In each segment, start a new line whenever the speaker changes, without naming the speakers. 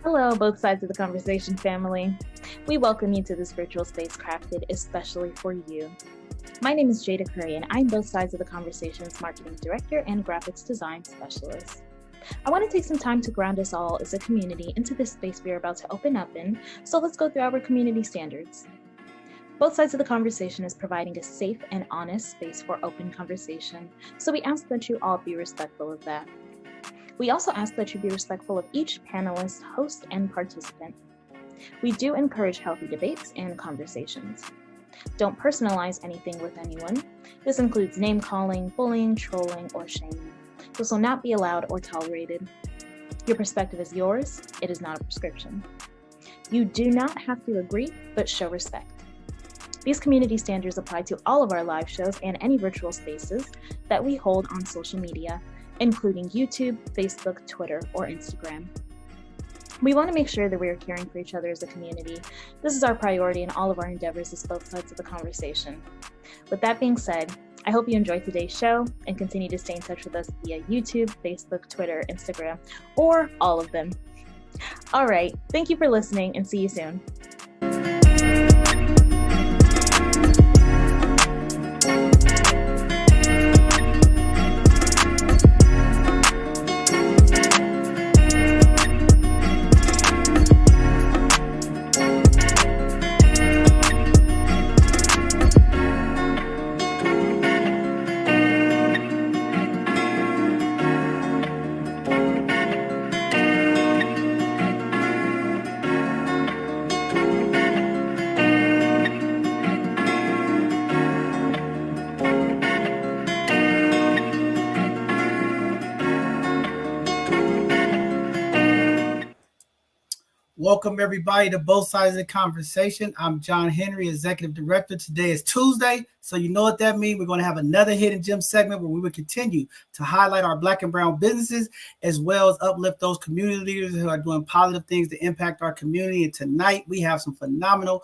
Hello, both sides of the conversation family. We welcome you to this virtual space crafted especially for you. My name is Jada Curry, and I'm both sides of the conversation's marketing director and graphics design specialist. I want to take some time to ground us all as a community into this space we are about to open up in, so let's go through our community standards. Both sides of the conversation is providing a safe and honest space for open conversation, so we ask that you all be respectful of that. We also ask that you be respectful of each panelist, host, and participant. We do encourage healthy debates and conversations. Don't personalize anything with anyone. This includes name-calling, bullying, trolling, or shaming. This will not be allowed or tolerated. Your perspective is yours. It is not a prescription. You do not have to agree, but show respect. These community standards apply to all of our live shows and any virtual spaces that we hold on social media, including YouTube, Facebook, Twitter, or Instagram. We want to make sure that we are caring for each other as a community. This is our priority in all of our endeavors as both sides of the conversation. With that being said, I hope you enjoyed today's show and continue to stay in touch with us via YouTube, Facebook, Twitter, Instagram, or all of them. All right, thank you for listening and see you soon.
Welcome, everybody, to Both Sides of the Conversation. I'm John Henry, Executive Director. Today is Tuesday, so you know what that means. We're going to have another Hidden Gem segment where we will continue to highlight our Black and Brown businesses, as well as uplift those community leaders who are doing positive things to impact our community. And tonight, we have some phenomenal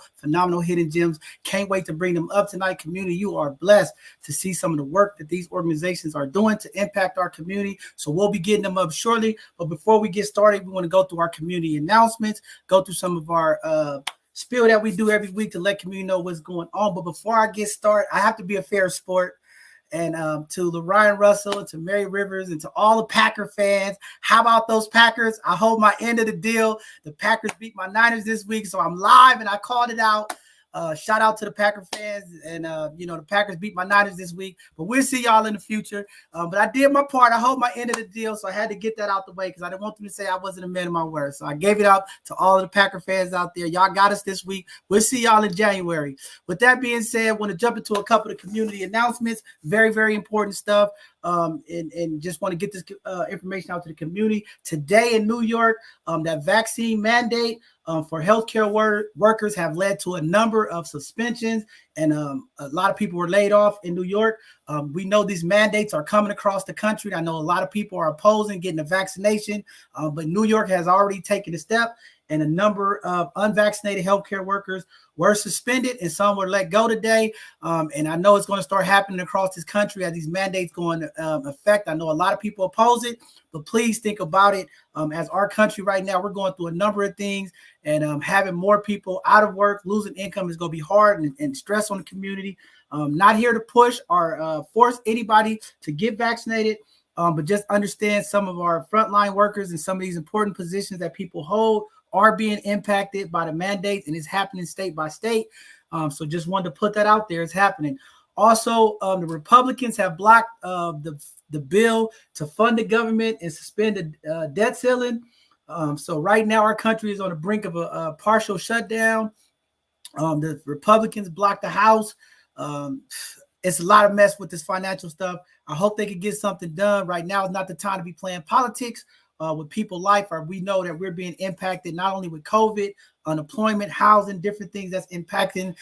Hidden Gems. Can't wait to bring them up tonight. Community, you are blessed to see some of the work that these organizations are doing to impact our community. So we'll be getting them up shortly. But before we get started, we want to go through our community announcements, go through some of our spiel that we do every week to let community know what's going on. But before I get started, I have to be a fair sport. And to Ryan Russell and to Mary Rivers and to all the Packer fans, how about those Packers? I hold my end of the deal. The Packers beat my Niners this week, so I'm live and I called it out. Shout out to the Packer fans, and the Packers beat my Niners this week, but we'll see y'all in the future. But I did my part. I hold my end of the deal, so I had to get that out the way because I didn't want them to say I wasn't a man of my word. So I gave it out to all of the Packer fans out there. Y'all got us this week. We'll see y'all in January. With that being said, I want to jump into a couple of community announcements. Very, very important stuff. and just want to get this information out to the community. Today in New York, that vaccine mandate for healthcare workers have led to a number of suspensions, and a lot of people were laid off in New York. We know these mandates are coming across the country. I know a lot of people are opposing getting a vaccination, but New York has already taken a step, and a number of unvaccinated healthcare workers were suspended, and some were let go today. And I know it's going to start happening across this country as these mandates go into effect. I know a lot of people oppose it, but please think about it. As our country right now, we're going through a number of things, and having more people out of work, losing income is going to be hard and stress on the community. Not here to push or force anybody to get vaccinated, but just understand some of our frontline workers and some of these important positions that people hold are being impacted by the mandates, and it's happening state by state. So just wanted to put that out there. It's happening. Also, the Republicans have blocked the bill to fund the government and suspend the debt ceiling. So right now our country is on the brink of a partial shutdown. The Republicans blocked the House. It's a lot of mess with this financial stuff. I hope they can get something done. Right now is not the time to be playing politics with people's life. Or we know that we're being impacted not only with COVID, unemployment, housing, different things that's impacting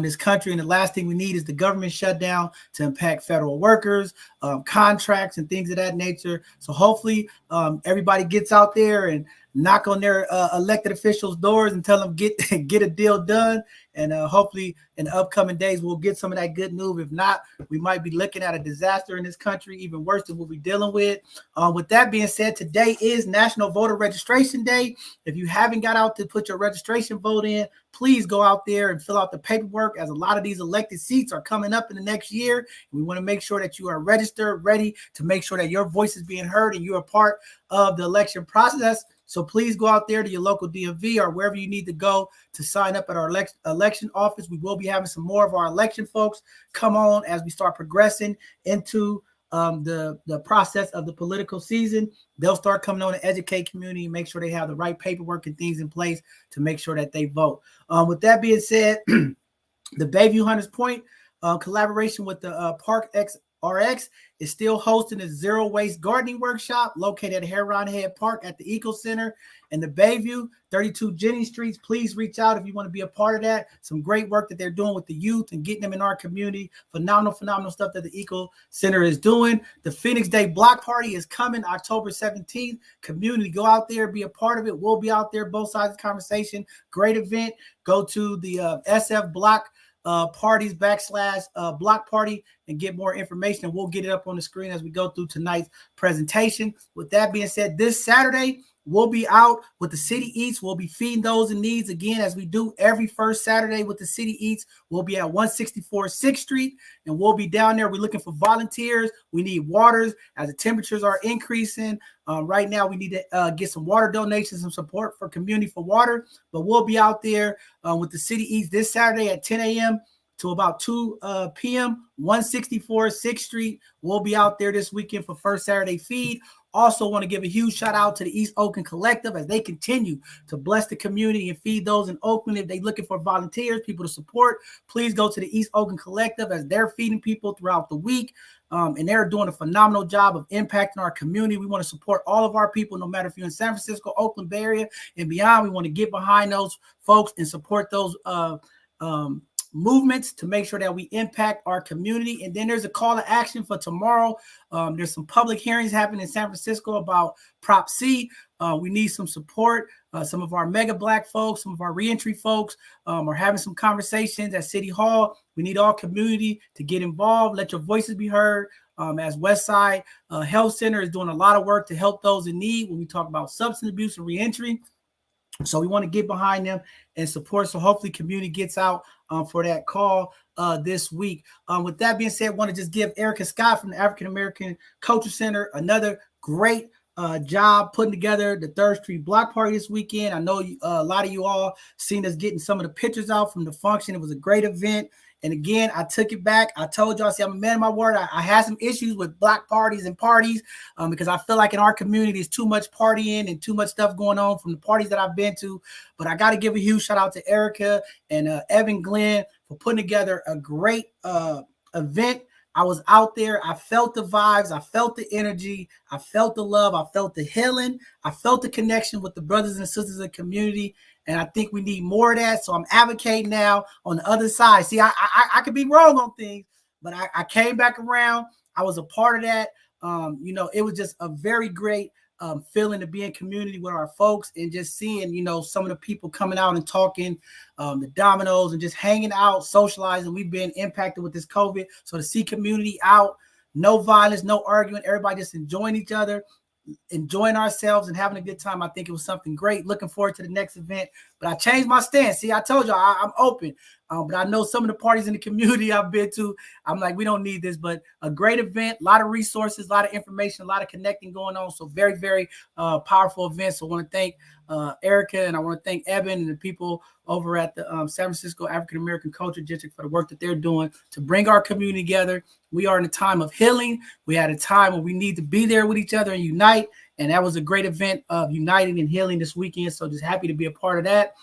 this country. And the last thing we need is the government shutdown to impact federal workers, contracts, and things of that nature. So hopefully everybody gets out there and knock on their elected officials' doors and tell them get a deal done. And hopefully in the upcoming days, we'll get some of that good news. If not, we might be looking at a disaster in this country, even worse than what we're dealing with. With that being said, today is National Voter Registration Day. If you haven't got out to put your registration vote in, please go out there and fill out the paperwork, as a lot of these elected seats are coming up in the next year. We want to make sure that you are registered, ready to make sure that your voice is being heard and you're a part of the election process. So please go out there to your local DMV or wherever you need to go to sign up at our election office. We will be having some more of our election folks come on as we start progressing into the process of the political season. They'll start coming on to educate community and make sure they have the right paperwork and things in place to make sure that they vote. With that being said, the Bayview Hunters Point collaboration with the Park RX is still hosting a zero waste gardening workshop located at Heron Head Park at the Eco Center in the Bayview, 32 Jennings Street. Please reach out if you want to be a part of that. Some great work that they're doing with the youth and getting them in our community. Phenomenal stuff that the Eco Center is doing. The Phoenix Day Block Party is coming October 17th. Community, go out there, be a part of it. We'll be out there, both sides of the conversation. Great event. Go to the SF Block parties / block party and get more information, and we'll get it up on the screen as we go through tonight's presentation. With that being said, this Saturday we'll be out with the City Eats. We'll be feeding those in needs again, as we do every first Saturday with the City Eats. We'll be at 164 6th Street, and we'll be down there. We're looking for volunteers. We need waters as the temperatures are increasing. Right now, we need to get some water donations, some support for community for water. But we'll be out there with the City Eats this Saturday at 10 a.m. to about 2 p.m., 164 6th Street. We'll be out there this weekend for First Saturday Feed. Also want to give a huge shout out to the East Oakland Collective as they continue to bless the community and feed those in Oakland. If they're looking for volunteers, people to support, please go to the East Oakland Collective as they're feeding people throughout the week. And they're doing a phenomenal job of impacting our community. We want to support all of our people, no matter if you're in San Francisco, Oakland Bay Area, and beyond. We want to get behind those folks and support those movements to make sure that we impact our community. And then there's a call to action for tomorrow. There's some public hearings happening in San Francisco about Prop C. We need some support. Some of our mega Black folks, some of our reentry folks are having some conversations at City Hall. We need all community to get involved. Let your voices be heard. As Westside Health Center is doing a lot of work to help those in need when we talk about substance abuse and reentry. So we want to get behind them and support. So hopefully community gets out for that call this week. With that being said, I want to just give Erica Scott from the African American Culture Center another great job putting together the 3rd Street Block Party this weekend. I know a lot of you all seen us getting some of the pictures out from the function. It was a great event. And again, I took it back. I told y'all, I'm a man of my word. I had some issues with block parties and parties because I feel like in our community, there's too much partying and too much stuff going on from the parties that I've been to. But I got to give a huge shout out to Erica and Evan Glenn for putting together a great event I was out there. I felt the vibes. I felt the energy. I felt the love. I felt the healing. I felt the connection with the brothers and sisters of the community. And I think we need more of that. So I'm advocating now on the other side. See, I could be wrong on things, but I came back around. I was a part of that. It was just a very great feeling to be in community with our folks and just seeing, some of the people coming out and talking, the dominoes and just hanging out, socializing. We've been impacted with this COVID. So to see community out, no violence, no arguing, everybody just enjoying each other, enjoying ourselves and having a good time. I think it was something great. Looking forward to the next event, but I changed my stance. See, I told you I'm open, but I know some of the parties in the community I've been to, I'm like, we don't need this, but a great event, a lot of resources, a lot of information, a lot of connecting going on. So very, very powerful event. So I want to thank Erica, and I want to thank Eben and the people over at the San Francisco African American Culture District for the work that they're doing to bring our community together. We are in a time of healing. We had a time where we need to be there with each other and unite. And that was a great event of uniting and healing this weekend. So just happy to be a part of that.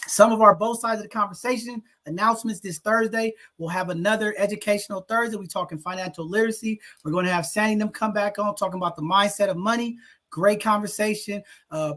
Some of our both sides of the conversation announcements this Thursday. We'll have another educational Thursday. We're talking financial literacy. We're going to have Sandy and them come back on talking about the mindset of money. Great conversation.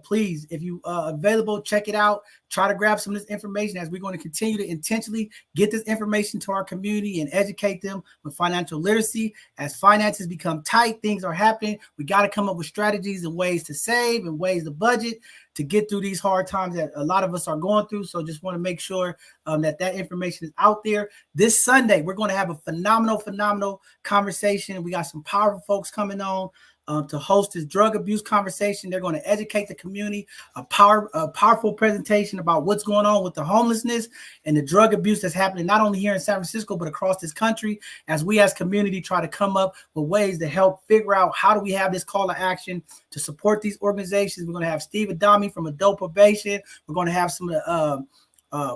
Please, if you available, check it out. Try to grab some of this information as we're going to continue to intentionally get this information to our community and educate them with financial literacy. As finances become tight, things are happening. We got to come up with strategies and ways to save and ways to budget to get through these hard times that a lot of us are going through. So just want to make sure that information is out there. This Sunday, we're going to have a phenomenal conversation. We got some powerful folks coming on to host this drug abuse conversation. They're going to educate the community, a powerful presentation about what's going on with the homelessness and the drug abuse that's happening not only here in San Francisco, but across this country, as we as community try to come up with ways to help figure out how do we have this call to action to support these organizations. We're going to have Steve Adami from Adult Probation. We're going to have some of the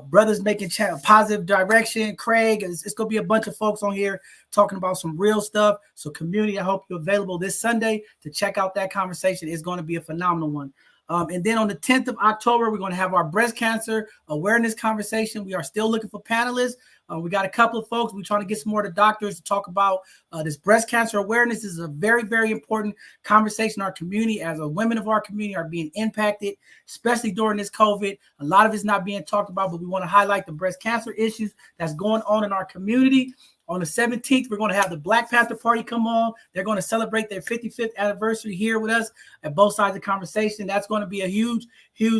brothers making positive direction. Craig, it's going to be a bunch of folks on here talking about some real stuff. So community, I hope you're available this Sunday to check out that conversation. It's going to be a phenomenal one. And then on the 10th of October, we're going to have our breast cancer awareness conversation. We are still looking for panelists. We got a couple of folks. We're trying to get some more of the doctors to talk about this breast cancer awareness. This is a very, very important conversation in our community as women of our community are being impacted, especially during this COVID. A lot of it's not being talked about, but we want to highlight the breast cancer issues that's going on in our community. On the 17th, we're going to have the Black Panther Party come on. They're going to celebrate their 55th anniversary here with us at both sides of the conversation. That's going to be a huge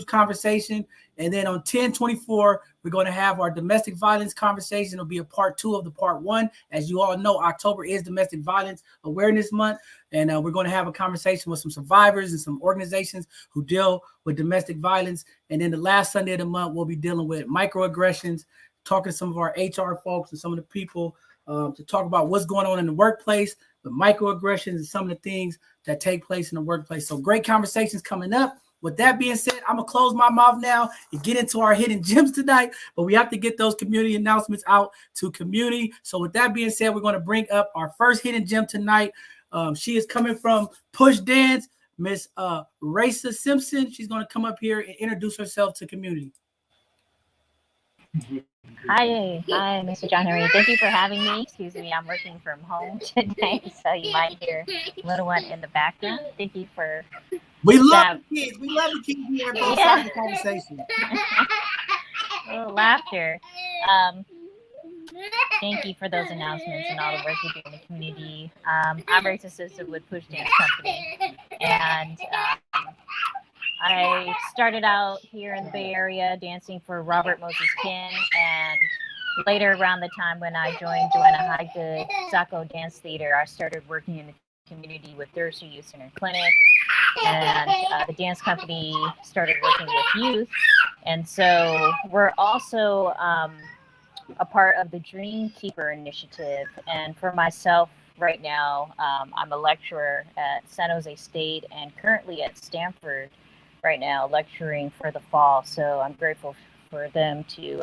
conversation. And then on 10/24, we're going to have our domestic violence conversation. It'll be a part 2 of the part 1. As you all know, October is Domestic Violence Awareness Month. And we're going to have a conversation with some survivors and some organizations who deal with domestic violence. And then the last Sunday of the month, we'll be dealing with microaggressions, talking to some of our HR folks and some of the people to talk about what's going on in the workplace, the microaggressions and some of the things that take place in the workplace. So great conversations coming up. With that being said, I'm going to close my mouth now and get into our hidden gems tonight, but we have to get those community announcements out to community. So with that being said, we're going to bring up our first hidden gem tonight. She is coming from Push Dance, Miss Raisa Simpson. She's going to come up here and introduce herself to community.
Hi, Mr. John Henry. Thank you for having me. Excuse me, I'm working from home today, so you might hear a little one in the background. Thank you for.
We love the kids. We love the kids here at both sides of the conversation.
A little laughter. Thank you for those announcements and all the work you do in the community. I'm Raisa Simpson with Push Dance Company, and I started out here in the Bay Area dancing for Robert Moses King, and later around the time when I joined Joanna Highgood Saco Dance Theater, I started working in the community with Thirsty Youth Center Clinic, and the dance company started working with youth. And so we're also a part of the Dream Keeper Initiative. And for myself right now, I'm a lecturer at San Jose State and currently at Stanford right now lecturing for the fall. So I'm grateful for them to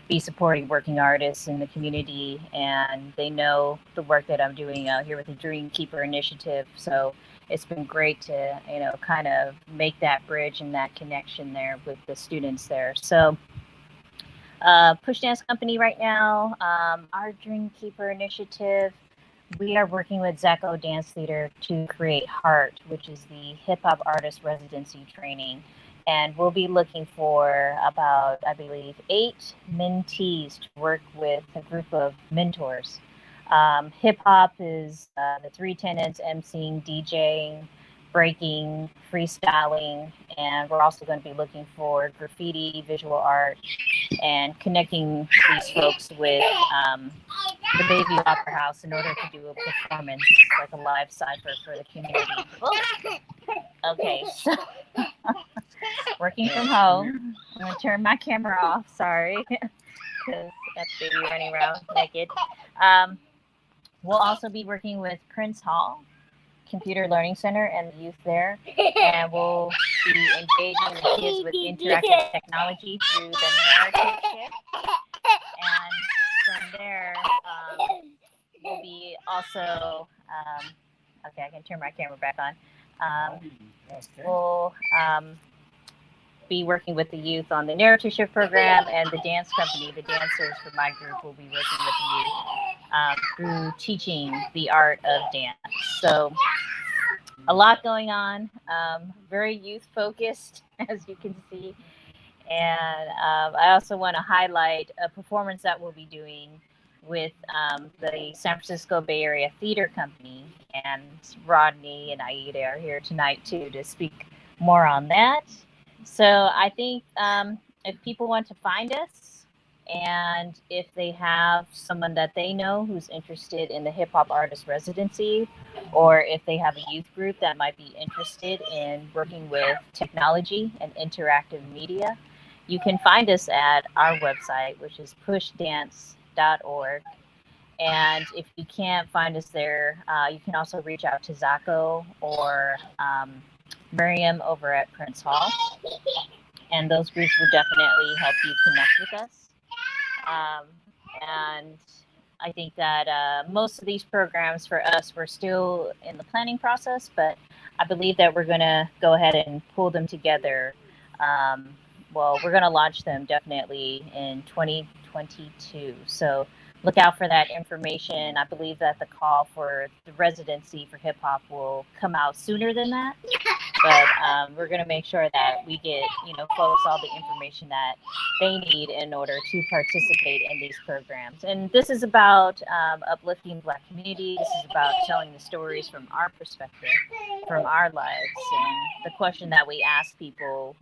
be supporting working artists in the community, and they know the work that I'm doing out here with the Dream Keeper Initiative. So it's been great to, kind of make that bridge and that connection there with the students there. So Push Dance Company right now. Our Dreamkeeper initiative, we are working with Zacho Dance Theater to create Heart, which is the hip hop artist residency training. And we'll be looking for about, I believe, 8 mentees to work with a group of mentors. Hip hop is the 3 tenets: emceeing, DJing, breaking, freestyling, and we're also going to be looking for graffiti, visual art, and connecting these folks with the Baby Opera House in order to do a performance, like a live cipher for the community. Oh, okay, so working from home. I'm going to turn my camera off, sorry, because that's baby running around naked. We'll also be working with Prince Hall Computer Learning Center and the youth there, and we'll be engaging the kids with interactive technology through the narrative shift. And from there, we'll be also, okay, I can turn my camera back on. We'll be working with the youth on the narrative shift program, and the dance company, the dancers for my group, will be working with the youth through teaching the art of dance. So a lot going on, very youth focused, as you can see. And I also want to highlight a performance that we'll be doing with the San Francisco Bay Area Theater Company, and Rodney and Aida are here tonight too to speak more on that. So I think if people want to find us, and if they have someone that they know who's interested in the hip hop artist residency, or if they have a youth group that might be interested in working with technology and interactive media, you can find us at our website, which is pushdance.org. And if you can't find us there, you can also reach out to Zacho or Miriam over at Prince Hall. And those groups will definitely help you connect with us. And I think that most of these programs for us, we're still in the planning process, but I believe that we're going to go ahead and pull them together. Well, we're going to launch them definitely in 2022. So look out for that information. I believe that the call for the residency for hip hop will come out sooner than that. But we're going to make sure that we get, folks all the information that they need in order to participate in these programs. And this is about uplifting Black community. This is about telling the stories from our perspective, from our lives. And the question that we ask people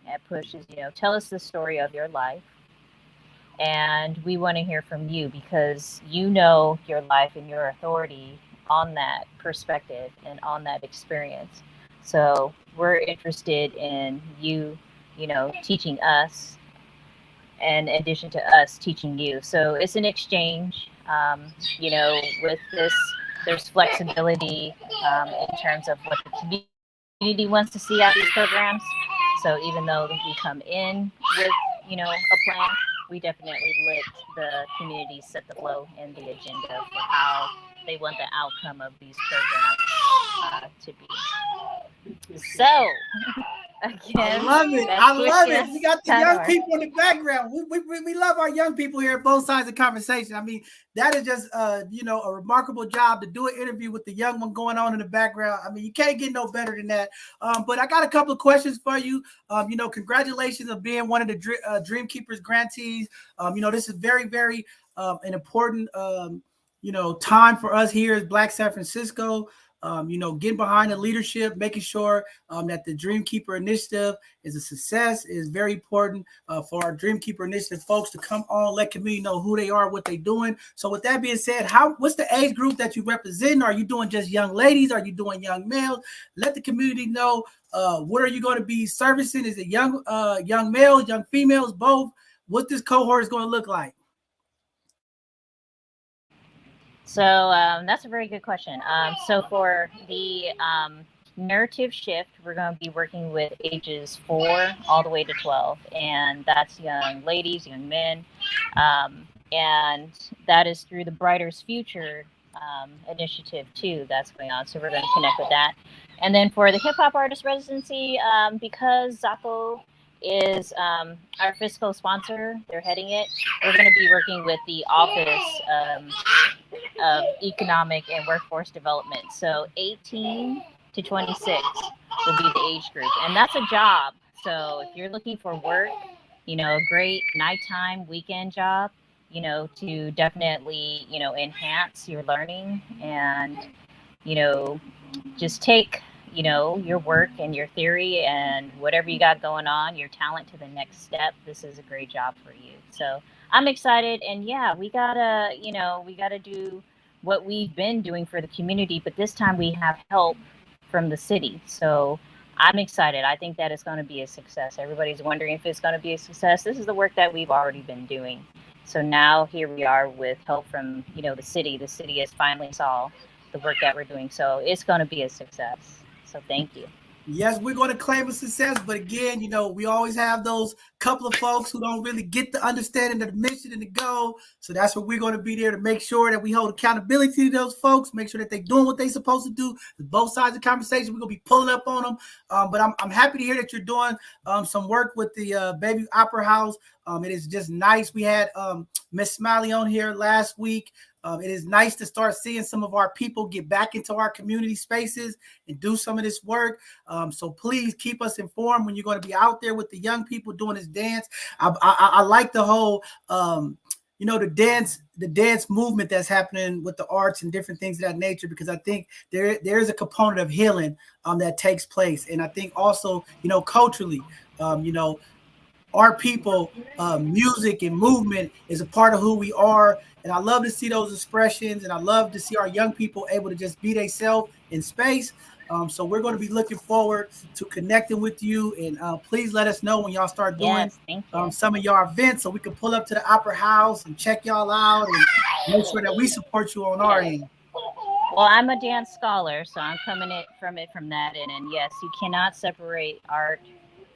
at Push is, tell us the story of your life. And we want to hear from you, because you know your life and your authority on that perspective and on that experience. So we're interested in you, teaching us, and in addition to us teaching you. So it's an exchange. With this, there's flexibility in terms of what the community wants to see out of these programs. So even though we come in with, a plan, we definitely let the community set the flow and the agenda for how they want the outcome of these programs to be. So, again,
I love it. We got the young people in the background. We love our young people here at both sides of the conversation. I mean, that is just a remarkable job to do an interview with the young one going on in the background. I mean, you can't get no better than that. But I got a couple of questions for you. Congratulations on being one of the Dreamkeepers grantees. This is very, very an important time for us here at Black San Francisco. Getting behind the leadership, making sure that the Dreamkeeper Initiative is a success is very important for our Dreamkeeper Initiative folks to come on, let community know who they are, what they're doing. So with that being said, what's the age group that you represent? Are you doing just young ladies? Are you doing young males? Let the community know what are you going to be servicing? Is it young males, young females, both? What this cohort is going to look like?
So that's a very good question. So for the narrative shift, we're going to be working with ages 4 all the way to 12, and that's young ladies, young men, and that is through the Brighter's Future initiative too that's going on. So we're going to connect with that. And then for the hip hop artist residency, because Zacho is our fiscal sponsor. They're heading it. We're going to be working with the Office of Economic and Workforce Development. So 18 to 26 will be the age group. And that's a job. So if you're looking for work, a great nighttime weekend job, to definitely, enhance your learning and, just take, your work and your theory and whatever you got going on, your talent to the next step. This is a great job for you. So I'm excited. And yeah, we gotta do what we've been doing for the community, but this time we have help from the city. So I'm excited. I think that it's going to be a success. Everybody's wondering if it's going to be a success. This is the work that we've already been doing. So now here we are with help from, the city. The city has finally saw the work that we're doing. So it's going to be a success. So thank you.
Yes, we're going to claim a success, but again, we always have those couple of folks who don't really get the understanding of the mission and the goal. So that's what we're going to be there to make sure that we hold accountability to those folks, make sure that they're doing what they're supposed to do. Both sides of the conversation, we're going to be pulling up on them. But I'm happy to hear that you're doing some work with the Baby Opera House. It is just nice. We had Miss Smiley on here last week. It is nice to start seeing some of our people get back into our community spaces and do some of this work. So please keep us informed when you're going to be out there with the young people doing this dance. I like the whole, the dance movement that's happening with the arts and different things of that nature, because I think there is a component of healing that takes place. And I think also, culturally, our people, music and movement is a part of who we are. And I love to see those expressions, and I love to see our young people able to just be themselves in space. So we're going to be looking forward to connecting with you, and please let us know when y'all start doing some of y'all events so we can pull up to the Opera House and check y'all out and make sure that we support you on our end.
Well, I'm a dance scholar, so I'm coming from that end. And yes, you cannot separate art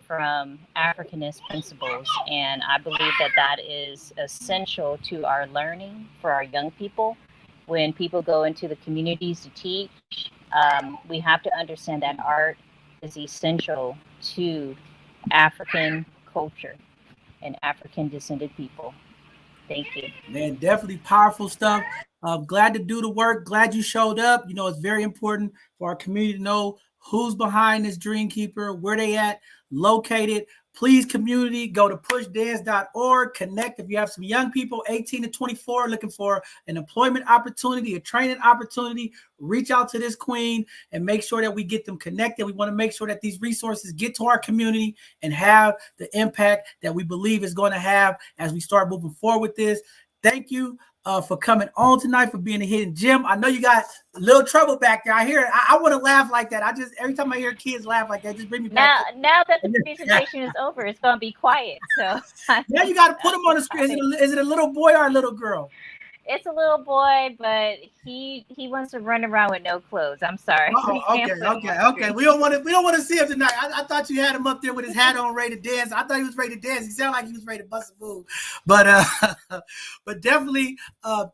from Africanist principles, and I believe that is essential to our learning for our young people. When people go into the communities to teach, we have to understand that art is essential to African culture and African descended people. Thank you.
Man, definitely powerful stuff. Glad to do the work. Glad you showed up. It's very important for our community to know who's behind this Dream Keeper, where they at, located. Please, community, go to pushdance.org. Connect if you have some young people, 18 to 24, looking for an employment opportunity, a training opportunity. Reach out to this queen and make sure that we get them connected. We want to make sure that these resources get to our community and have the impact that we believe is going to have as we start moving forward with this. Thank you for coming on tonight, for being a hidden gem. I know you got a little trouble back there. I hear it. I want to laugh like that. Every time I hear kids laugh like that, just bring me back.
Now that the presentation is over, it's going to be quiet. So
now you got to put them on the screen. Is it a little boy or a little girl?
It's a little boy, but he wants to run around with no clothes. I'm sorry.
Okay. We don't want to see him tonight. I thought you had him up there with his hat on, ready to dance. I thought he was ready to dance. He sounded like he was ready to bust a move. But definitely,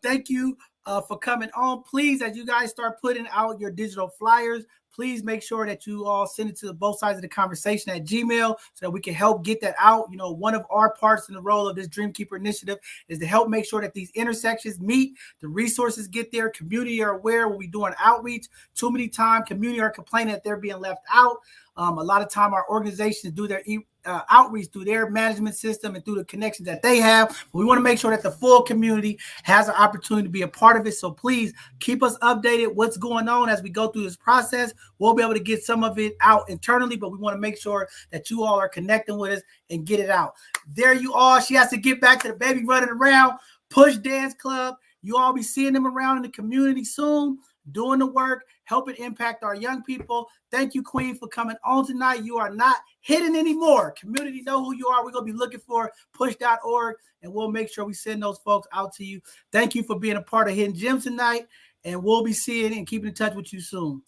thank you for coming on. Please, as you guys start putting out your digital flyers, please make sure that you all send it to both sides of the conversation at Gmail so that we can help get that out. One of our parts in the role of this Dream Keeper initiative is to help make sure that these intersections meet, the resources get there, community are aware when we're doing outreach. Too many times, community are complaining that they're being left out. A lot of time our organizations do their outreach through their management system and through the connections that they have. But we want to make sure that the full community has an opportunity to be a part of it. So please keep us updated what's going on as we go through this process. We'll be able to get some of it out internally, but we want to make sure that you all are connecting with us and get it out. There you are. She has to get back to the baby running around. Push Dance Club. You all be seeing them around in the community soon, doing the work, helping impact our young people. Thank you, Queen, for coming on tonight. You are not hidden anymore. Community know who you are. We're going to be looking for push.org, and we'll make sure we send those folks out to you. Thank you for being a part of Hidden Gems tonight, and we'll be seeing and keeping in touch with you soon.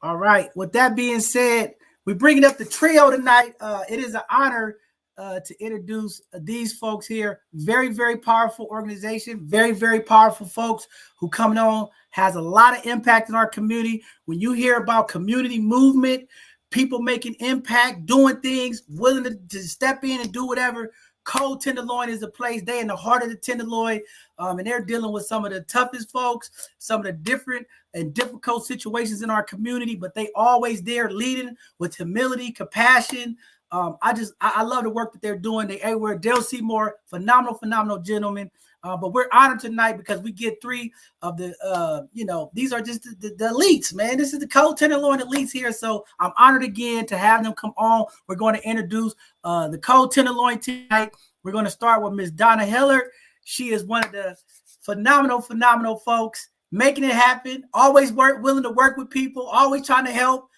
All right. With that being said, we're bringing up the trio tonight. It is an honor to introduce these folks here. Very, very powerful organization. Very, very powerful folks who coming on, has a lot of impact in our community. When you hear about community movement, people making impact, doing things, willing to step in and do whatever. Cold Tenderloin is the place. They're in the heart of the Tenderloin, and they're dealing with some of the toughest folks, some of the different and difficult situations in our community, but they always there leading with humility, compassion. I love the work that they're doing. They everywhere. Dale Seymour, phenomenal gentlemen. But we're honored tonight because we get three of the, these are just the elites, man. This is the Cold Tenderloin elites here. So I'm honored again to have them come on. We're going to introduce the Cold Tenderloin tonight. We're going to start with Miss Donna Hilliard. She is one of the phenomenal folks, making it happen, always willing to work with people, always trying to help.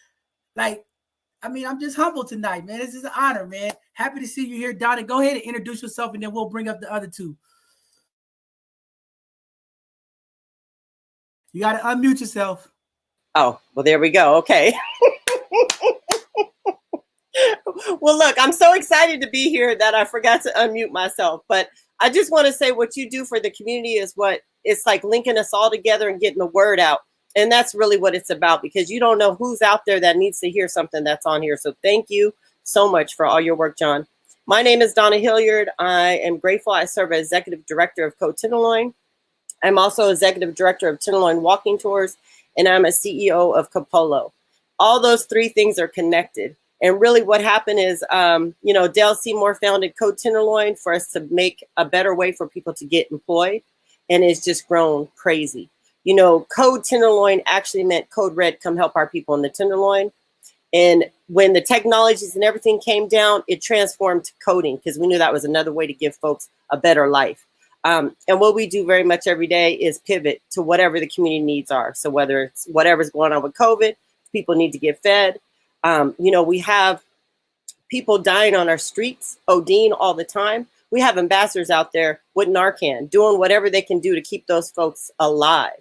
I'm just humbled tonight, man. This is an honor, man. Happy to see you here, Donna. Go ahead and introduce yourself, and then we'll bring up the other two. You got to unmute yourself.
Oh, well, there we go. Okay. Well, look, I'm so excited to be here that I forgot to unmute myself. But I just want to say what you do for the community is what it's like, linking us all together and getting the word out. And that's really what it's about, because you don't know who's out there that needs to hear something that's on here. So thank you so much for all your work, John. My name is Donna Hilliard. I am grateful. I serve as Executive Director of Cold Tenderloin. I'm also Executive Director of Tenderloin Walking Tours, and I'm a CEO of Capolo. All those three things are connected. And really what happened is, Dale Seymour founded Cold Tenderloin for us to make a better way for people to get employed. And it's just grown crazy. Code Tenderloin actually meant Code Red, come help our people in the Tenderloin. And when the technologies and everything came down, it transformed to coding, because we knew that was another way to give folks a better life. And what we do very much every day is pivot to whatever the community needs are. So whether it's whatever's going on with COVID, people need to get fed. We have people dying on our streets, ODing all the time. We have ambassadors out there with Narcan doing whatever they can do to keep those folks alive.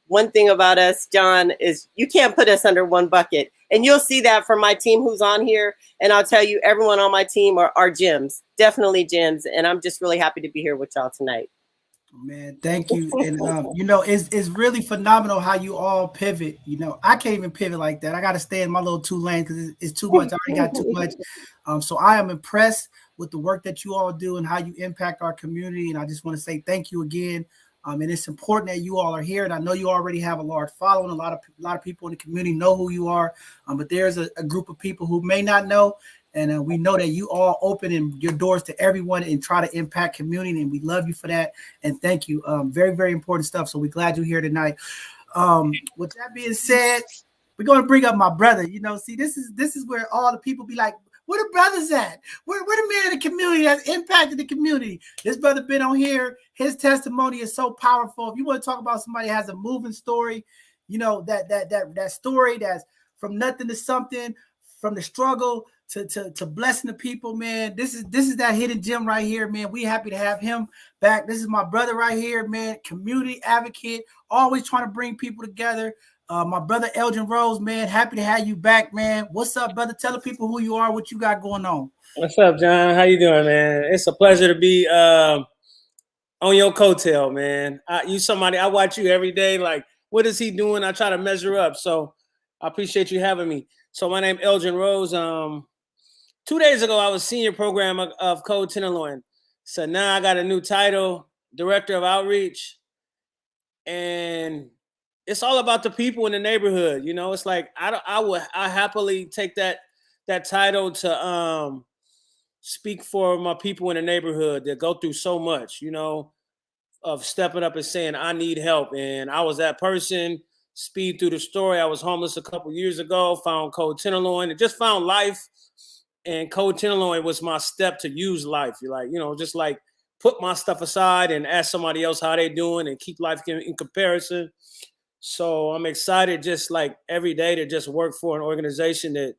One thing about us, John, is you can't put us under one bucket. And you'll see that from my team who's on here. And I'll tell you, everyone on my team are gems, definitely gems. And I'm just really happy to be here with y'all tonight.
Man, thank you. And, it's really phenomenal how you all pivot. I can't even pivot like that. I got to stay in my little two lanes because it's too much. I already got too much. So I am impressed with the work that you all do and how you impact our community. And I just want to say thank you again. And it's important that you all are here. And I know you already have a large following. A lot of people in the community know who you are. But there's a group of people who may not know. And we know that you all open your doors to everyone and try to impact community. And we love you for that. And thank you. Very, very important stuff. So we're glad you're here tonight. With that being said, we're going to bring up my brother. See, this is where all the people be like, where the brothers at? Where the man in the community that's impacted the community? This brother been on here. His testimony is so powerful. If you want to talk about somebody that has a moving story, that story that's from nothing to something, from the struggle to blessing the people, man. This is that hidden gem right here, man. We happy to have him back. This is my brother right here, man. Community advocate, always trying to bring people together. My brother Elgin Rose, man, happy to have you back, man. What's up, brother? Tell the people who you are, what you got going on.
What's up, John? How you doing, man? It's a pleasure to be on your coattail, man. I watch you every day. Like, what is he doing? I try to measure up. So I appreciate you having me. So my name is Elgin Rose. 2 days ago, I was senior program of Cold Tenderloin. So now I got a new title, Director of Outreach. And it's all about the people in the neighborhood. It's like I happily take that title to speak for my people in the neighborhood that go through so much, of stepping up and saying, I need help. And I was that person. Speed through the story. I was homeless a couple years ago, found Cold Tenderloin, and just found life. And Cold Tenderloin was my step to use life. Just like put my stuff aside and ask somebody else how they doing and keep life in comparison. So I'm excited just like every day to just work for an organization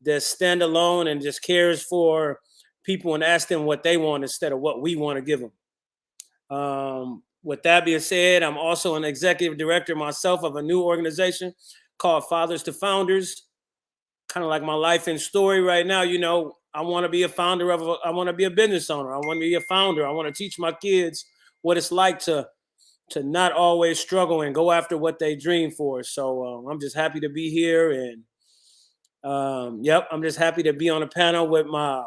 that stand alone and just cares for people and ask them what they want instead of what we want to give them. With that being said, I'm also an executive director myself of a new organization called Fathers to Founders. Kind of like my life and story right now. I want to be a founder I want to be a business owner. I want to be a founder. I want to teach my kids what it's like to not always struggle and go after what they dream for. So I'm just happy to be here and Yep, I'm just happy to be on the panel with my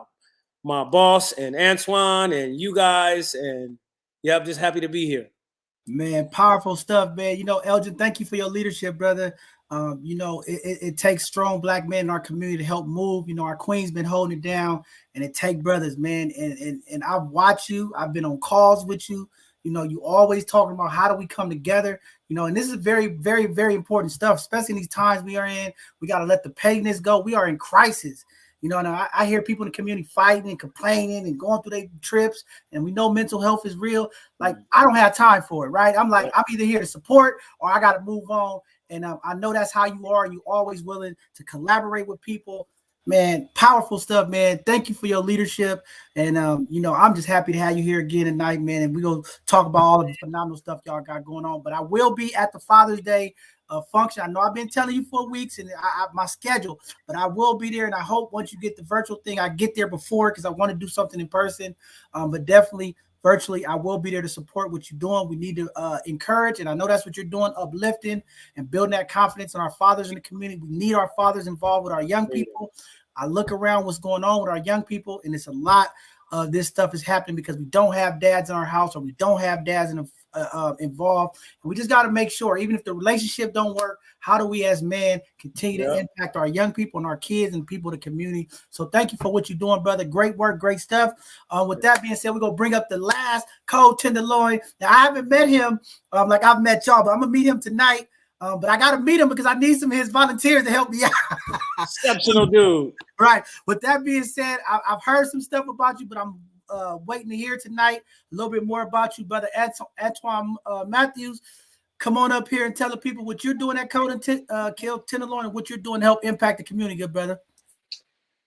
boss and Antoine and you guys, and yep, just happy to be here.
Man, powerful stuff, man. You know, Elgin, thank you for your leadership, brother. You know, it takes strong Black men in our community to help move. You know, our queen's been holding it down, and it take brothers, man. And I've watched you. I've been on calls with you. You know, you always talking about how do we come together. You know, and this is very, very, very important stuff, especially in these times we are in. We got to let the pettiness go. We are in crisis. You know, and I hear people in the community fighting and complaining and going through their trips, and we know mental health is real. Like, I don't have time for it, right? I'm like, I'm either here to support or I got to move on. And I know that's how you are. You always willing to collaborate with people. Man, powerful stuff, man. Thank you for your leadership. And, you know, I'm just happy to have you here again tonight, man. And we're going to talk about all of the phenomenal stuff y'all got going on. But I will be at the Father's Day function. I know I've been telling you for weeks and my schedule, but I will be there. And I hope once you get the virtual thing, I get there before because I want to do something in person. But definitely virtually, I will be there to support what you're doing. We need to encourage, and I know that's what you're doing, uplifting and building that confidence in our fathers in the community. We need our fathers involved with our young people. I look around what's going on with our young people, and it's a lot of this stuff is happening because we don't have dads in our house or we don't have dads involved. And we just got to make sure, even if the relationship don't work, how do we as men continue to impact our young people and our kids and people in the community? So thank you for what you're doing, brother. Great work, great stuff. With that being said, we're going to bring up the last Cole Tenderloin. Now, I haven't met him like I've met y'all, but I'm going to meet him tonight. But I got to meet him because I need some of his volunteers to help me out.
Exceptional dude.
Right. With that being said, I've heard some stuff about you, but I'm waiting to hear tonight a little bit more about you, brother Antoine Matthews. Come on up here and tell the people what you're doing at Code Tenderloin and what you're doing to help impact the community, good brother.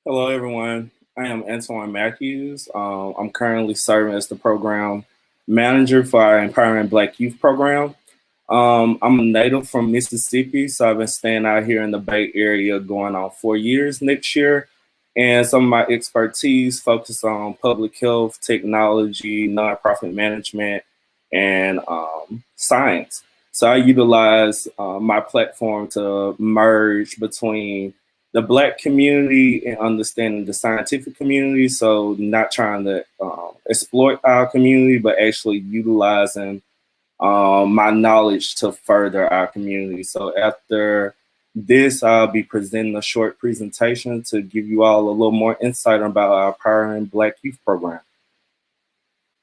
Hello, everyone. I am Antoine Matthews. I'm currently serving as the program manager for our Empowering Black Youth program. I'm a native from Mississippi, so I've been staying out here in the Bay Area going on 4 years next year. And some of my expertise focus on public health, technology, nonprofit management, and science. So I utilize my platform to merge between the Black community and understanding the scientific community. So not trying to exploit our community, but actually utilizing my knowledge to further our community. So after this, I'll be presenting a short presentation to give you all a little more insight about our Empowering Black Youth program.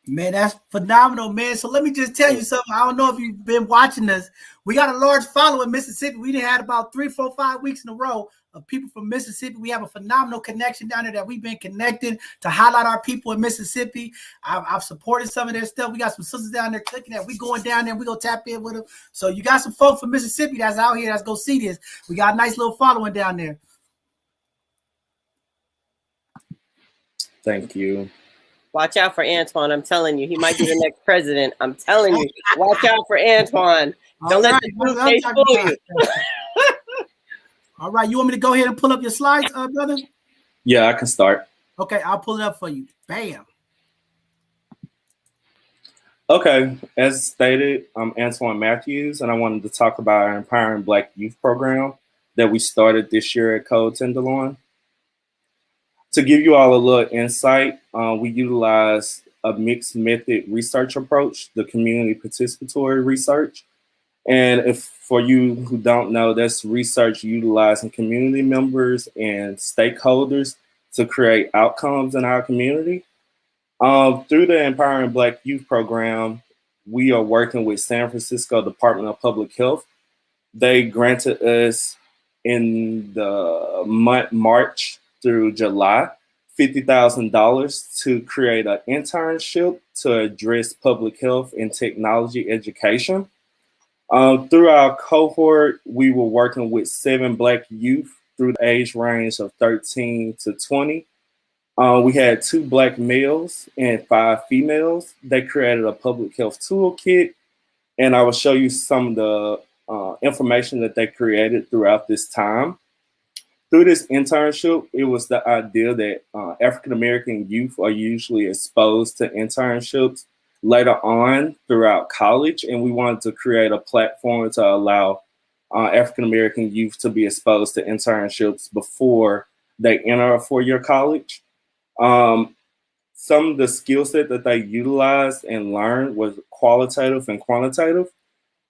Man, that's phenomenal, man. So let me just tell you something. I don't know if you've been watching us. We got a large following in Mississippi. We done had about 3, 4, 5 weeks in a row of people from Mississippi. We have a phenomenal connection down there that we've been connecting to highlight our people in Mississippi. I've supported some of their stuff. We got some sisters down there clicking that. We going down there and we gonna tap in with them. So you got some folks from Mississippi that's out here that's go see this. We got a nice little following down there.
Thank you.
Watch out for Antoine. I'm telling you, he might be the next president. I'm telling you, watch out for Antoine. Don't let the toothpaste fool you.
All right, you want me to go ahead and pull up your slides, brother?
Yeah, I can start.
Okay, I'll pull it up for you. Bam.
Okay, as stated, I'm Antoine Matthews, and I wanted to talk about our Empowering Black Youth program that we started this year at Code Tenderloin. To give you all a little insight, we utilize a mixed method research approach, the community participatory research. And if for you who don't know, that's research utilizing community members and stakeholders to create outcomes in our community. Through the Empowering Black Youth program, we are working with San Francisco Department of Public Health. They granted us in the month March through July, $50,000 to create an internship to address public health and technology education. Through our cohort, we were working with 7 Black youth through the age range of 13 to 20. We had 2 Black males and 5 females. They created a public health toolkit, and I will show you some of the information that they created throughout this time. Through this internship, it was the idea that African-American youth are usually exposed to internships later on throughout college, and we wanted to create a platform to allow African American youth to be exposed to internships before they enter a four-year college. Some of the skill set that they utilized and learned was qualitative and quantitative.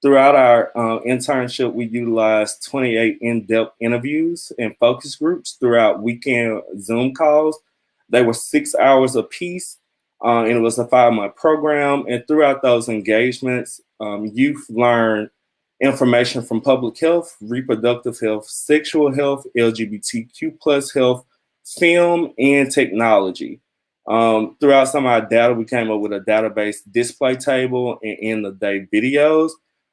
Throughout our internship, we utilized 28 in-depth interviews and focus groups throughout weekend Zoom calls. They were 6 hours apiece, and it was a 5-month program. And throughout those engagements, youth learned information from public health, reproductive health, sexual health, LGBTQ plus health, film, and technology. Throughout some of our data, we came up with a database display table and end of day videos.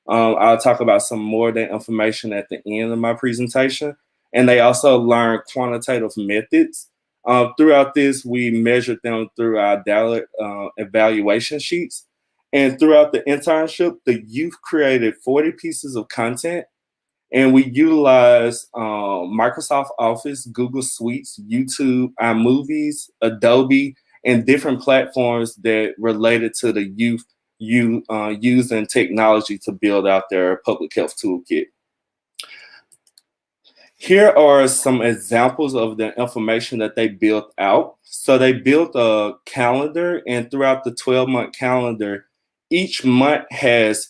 I'll talk about some more of that information at the end of my presentation. And they also learned quantitative methods. Throughout this, we measured them through our data evaluation sheets. And throughout the internship, the youth created 40 pieces of content. And we utilized Microsoft Office, Google Suites, YouTube, iMovies, Adobe, and different platforms that related to the youth using technology to build out their public health toolkit. Here are some examples of the information that they built out. So they built a calendar, and throughout the 12-month calendar, each month has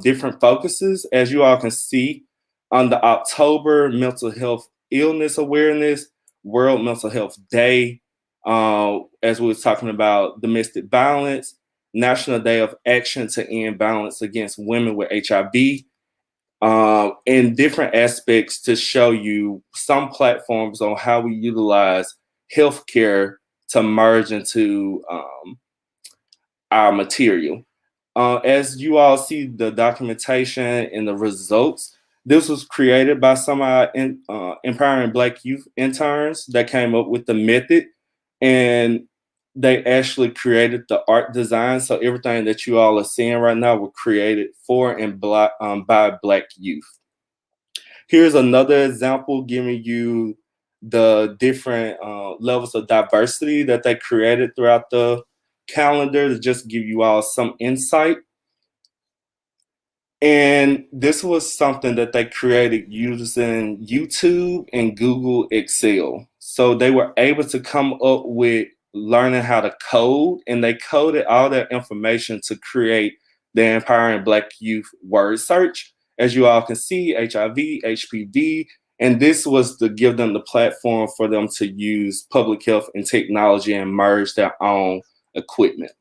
different focuses. As you all can see, on the October Mental Health Illness Awareness, World Mental Health Day, as we were talking about domestic violence, National Day of Action to End Violence Against Women with HIV, and different aspects to show you some platforms on how we utilize healthcare to merge into our material. As you all see the documentation and the results, this was created by some of our Empowering Black Youth interns that came up with the method, and they actually created the art design. So everything that you all are seeing right now were created for and by Black youth. Here's another example giving you the different levels of diversity that they created throughout the calendar to just give you all some insight. And this was something that they created using YouTube and Google Excel. So they were able to come up with learning how to code, and they coded all that information to create the Empowering Black Youth word search. As you all can see, HIV, HPV, and this was to give them the platform for them to use public health and technology and merge their own equipment.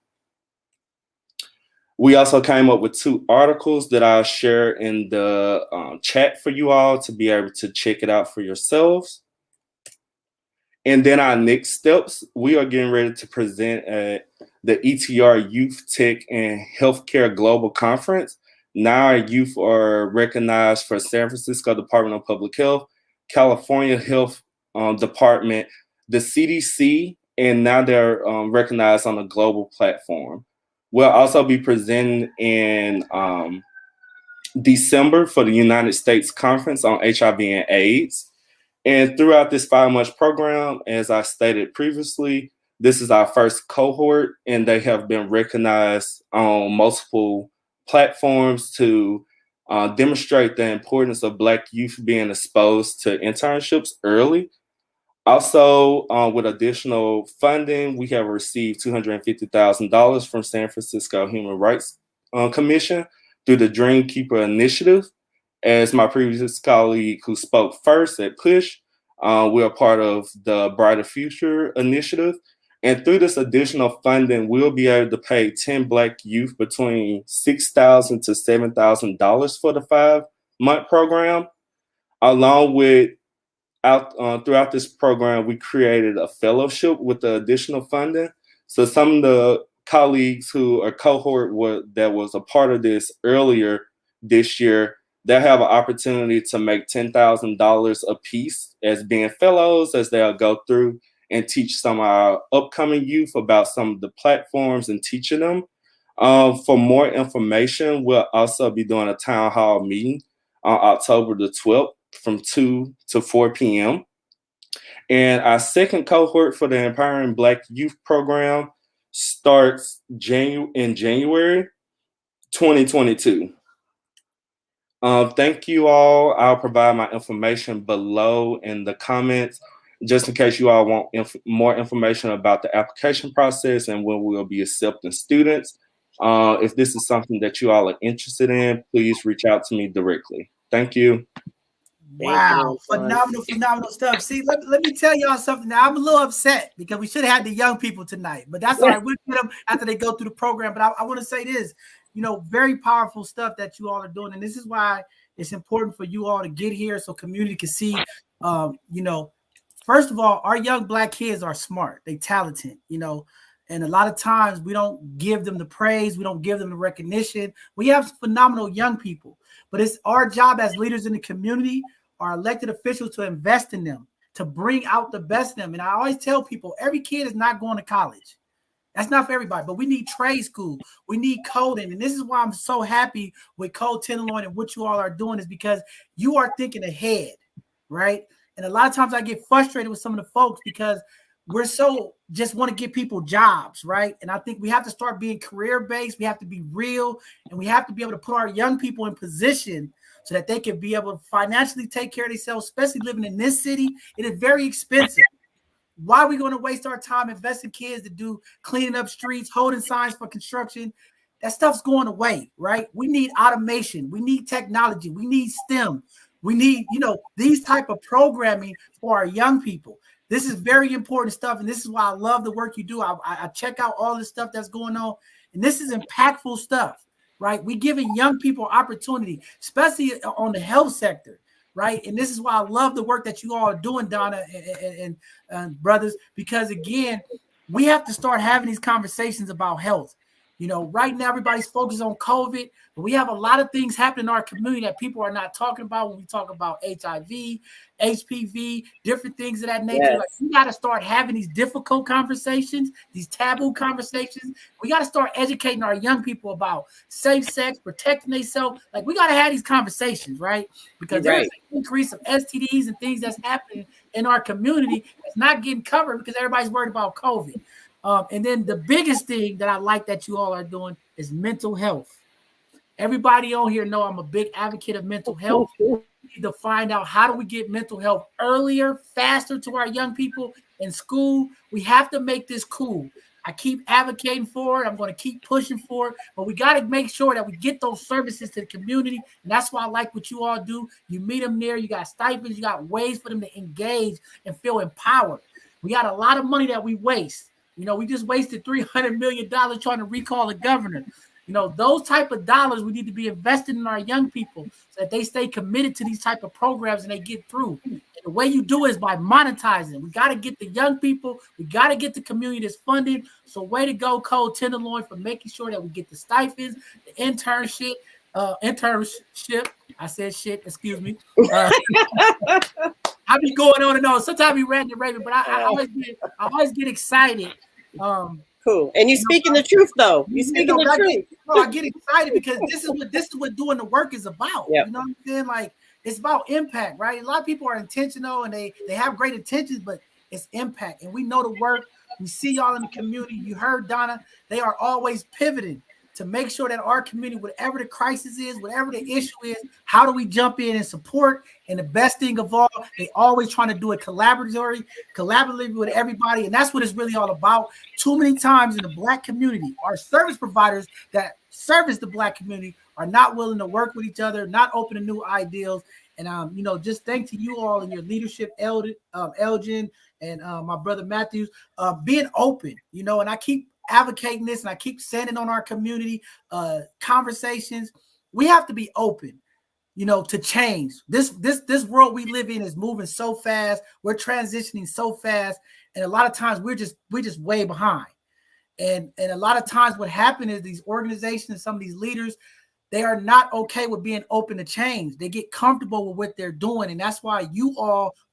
We also came up with 2 articles that I'll share in the chat for you all to be able to check it out for yourselves. And then our next steps, we are getting ready to present at the ETR Youth Tech and Healthcare Global Conference. Now our youth are recognized for San Francisco Department of Public Health, California Health Department, the CDC, and now they're recognized on a global platform. We'll also be presenting in December for the United States Conference on HIV and AIDS. And throughout this 5-month program, as I stated previously, this is our first cohort, and they have been recognized on multiple platforms to demonstrate the importance of Black youth being exposed to internships early. Also, with additional funding, we have received $250,000 from San Francisco Human Rights Commission through the Dreamkeeper Initiative. As my previous colleague who spoke first at PUSH, we are part of the Brighter Future Initiative. And through this additional funding, we'll be able to pay 10 Black youth between $6,000 to $7,000 for the 5-month program. Along with throughout this program, we created a fellowship with the additional funding. So some of the colleagues who are cohort that was a part of this earlier this year, they'll have an opportunity to make $10,000 a piece as being fellows as they'll go through and teach some of our upcoming youth about some of the platforms and teaching them. For more information, we'll also be doing a town hall meeting on October the 12th from 2 to 4 p.m. And our second cohort for the Empowering Black Youth program starts in January 2022. Thank you all. I'll provide my information below in the comments, just in case you all want more information about the application process and when we'll be accepting students. If this is something that you all are interested in, please reach out to me directly. Thank you.
Wow, phenomenal stuff. See, let me tell y'all something. Now, I'm a little upset because we should have had the young people tonight, but that's all right. We'll get them after they go through the program. But I want to say this, very powerful stuff that you all are doing. And this is why it's important for you all to get here so community can see, first of all, our young Black kids are smart. They talented, and a lot of times we don't give them the praise. We don't give them the recognition. We have phenomenal young people, but it's our job as leaders in the community, our elected officials, to invest in them, to bring out the best in them. And I always tell people, every kid is not going to college. That's not for everybody, but we need trade school. We need coding. And this is why I'm so happy with Code Tenderloin and what you all are doing, is because you are thinking ahead, right? And a lot of times I get frustrated with some of the folks because we're so just want to give people jobs, right? And I think we have to start being career-based. We have to be real, and we have to be able to put our young people in position so that they can be able to financially take care of themselves, especially living in this city. It is very expensive. Why are we going to waste our time investing kids to do cleaning up streets, holding signs for construction? That stuff's going away, right? We need automation. We need technology. We need STEM. We need, these type of programming for our young people. This is very important stuff, and this is why I love the work you do. I check out all the stuff that's going on, and this is impactful stuff, right? We're giving young people opportunity, especially on the health sector, right? And this is why I love the work that you all are doing, Donna and brothers, because, again, we have to start having these conversations about health. Right now everybody's focused on COVID, but we have a lot of things happening in our community that people are not talking about when we talk about HIV, HPV, different things of that nature.
Yes.
Like, we got to start having these difficult conversations, these taboo conversations. We got to start educating our young people about safe sex, protecting themselves. Like, we got to have these conversations, right? Because there's an increase of STDs and things that's happening in our community that's not getting covered because everybody's worried about COVID. And then the biggest thing that I like that you all are doing is mental health. Everybody on here know I'm a big advocate of mental health. We need to find out, how do we get mental health earlier, faster to our young people in school? We have to make this cool. I keep advocating for it. I'm going to keep pushing for it. But we got to make sure that we get those services to the community. And that's why I like what you all do. You meet them there. You got stipends. You got ways for them to engage and feel empowered. We got a lot of money that we waste. We just wasted $300 million trying to recall the governor. Those type of dollars we need to be invested in our young people so that they stay committed to these type of programs and they get through. And the way you do it is by monetizing. We got to get the young people. We got to get the community that's funded. So way to go, Code Tenderloin, for making sure that we get the stipends, the internship. I said shit, excuse me. I be going on and on. Sometimes I be ranting, but I always get excited.
Cool. And you're speaking the truth, though. You're speaking the truth.
I get excited because this is what doing the work is about.
Yep.
You know what I'm saying? Like, it's about impact, right? A lot of people are intentional and they have great intentions, but it's impact. And we know the work. We see y'all in the community. You heard Donna. They are always pivoting to make sure that our community, whatever the crisis is, whatever the issue is, how do we jump in and support? And the best thing of all, they always trying to do it collaboratively with everybody. And that's what it's really all about. Too many times in the Black community, our service providers that service the Black community are not willing to work with each other, not open to new ideals. And, just thanks to you all and your leadership, Elgin and my brother Matthews, being open, and I keep advocating this and I keep sending on our community conversations. We have to be open, to change. This world we live in is moving so fast. We're transitioning so fast. And a lot of times we're just way behind. And a lot of times what happens is these organizations, some of these leaders, they are not okay with being open to change. They get comfortable with what they're doing. And that's why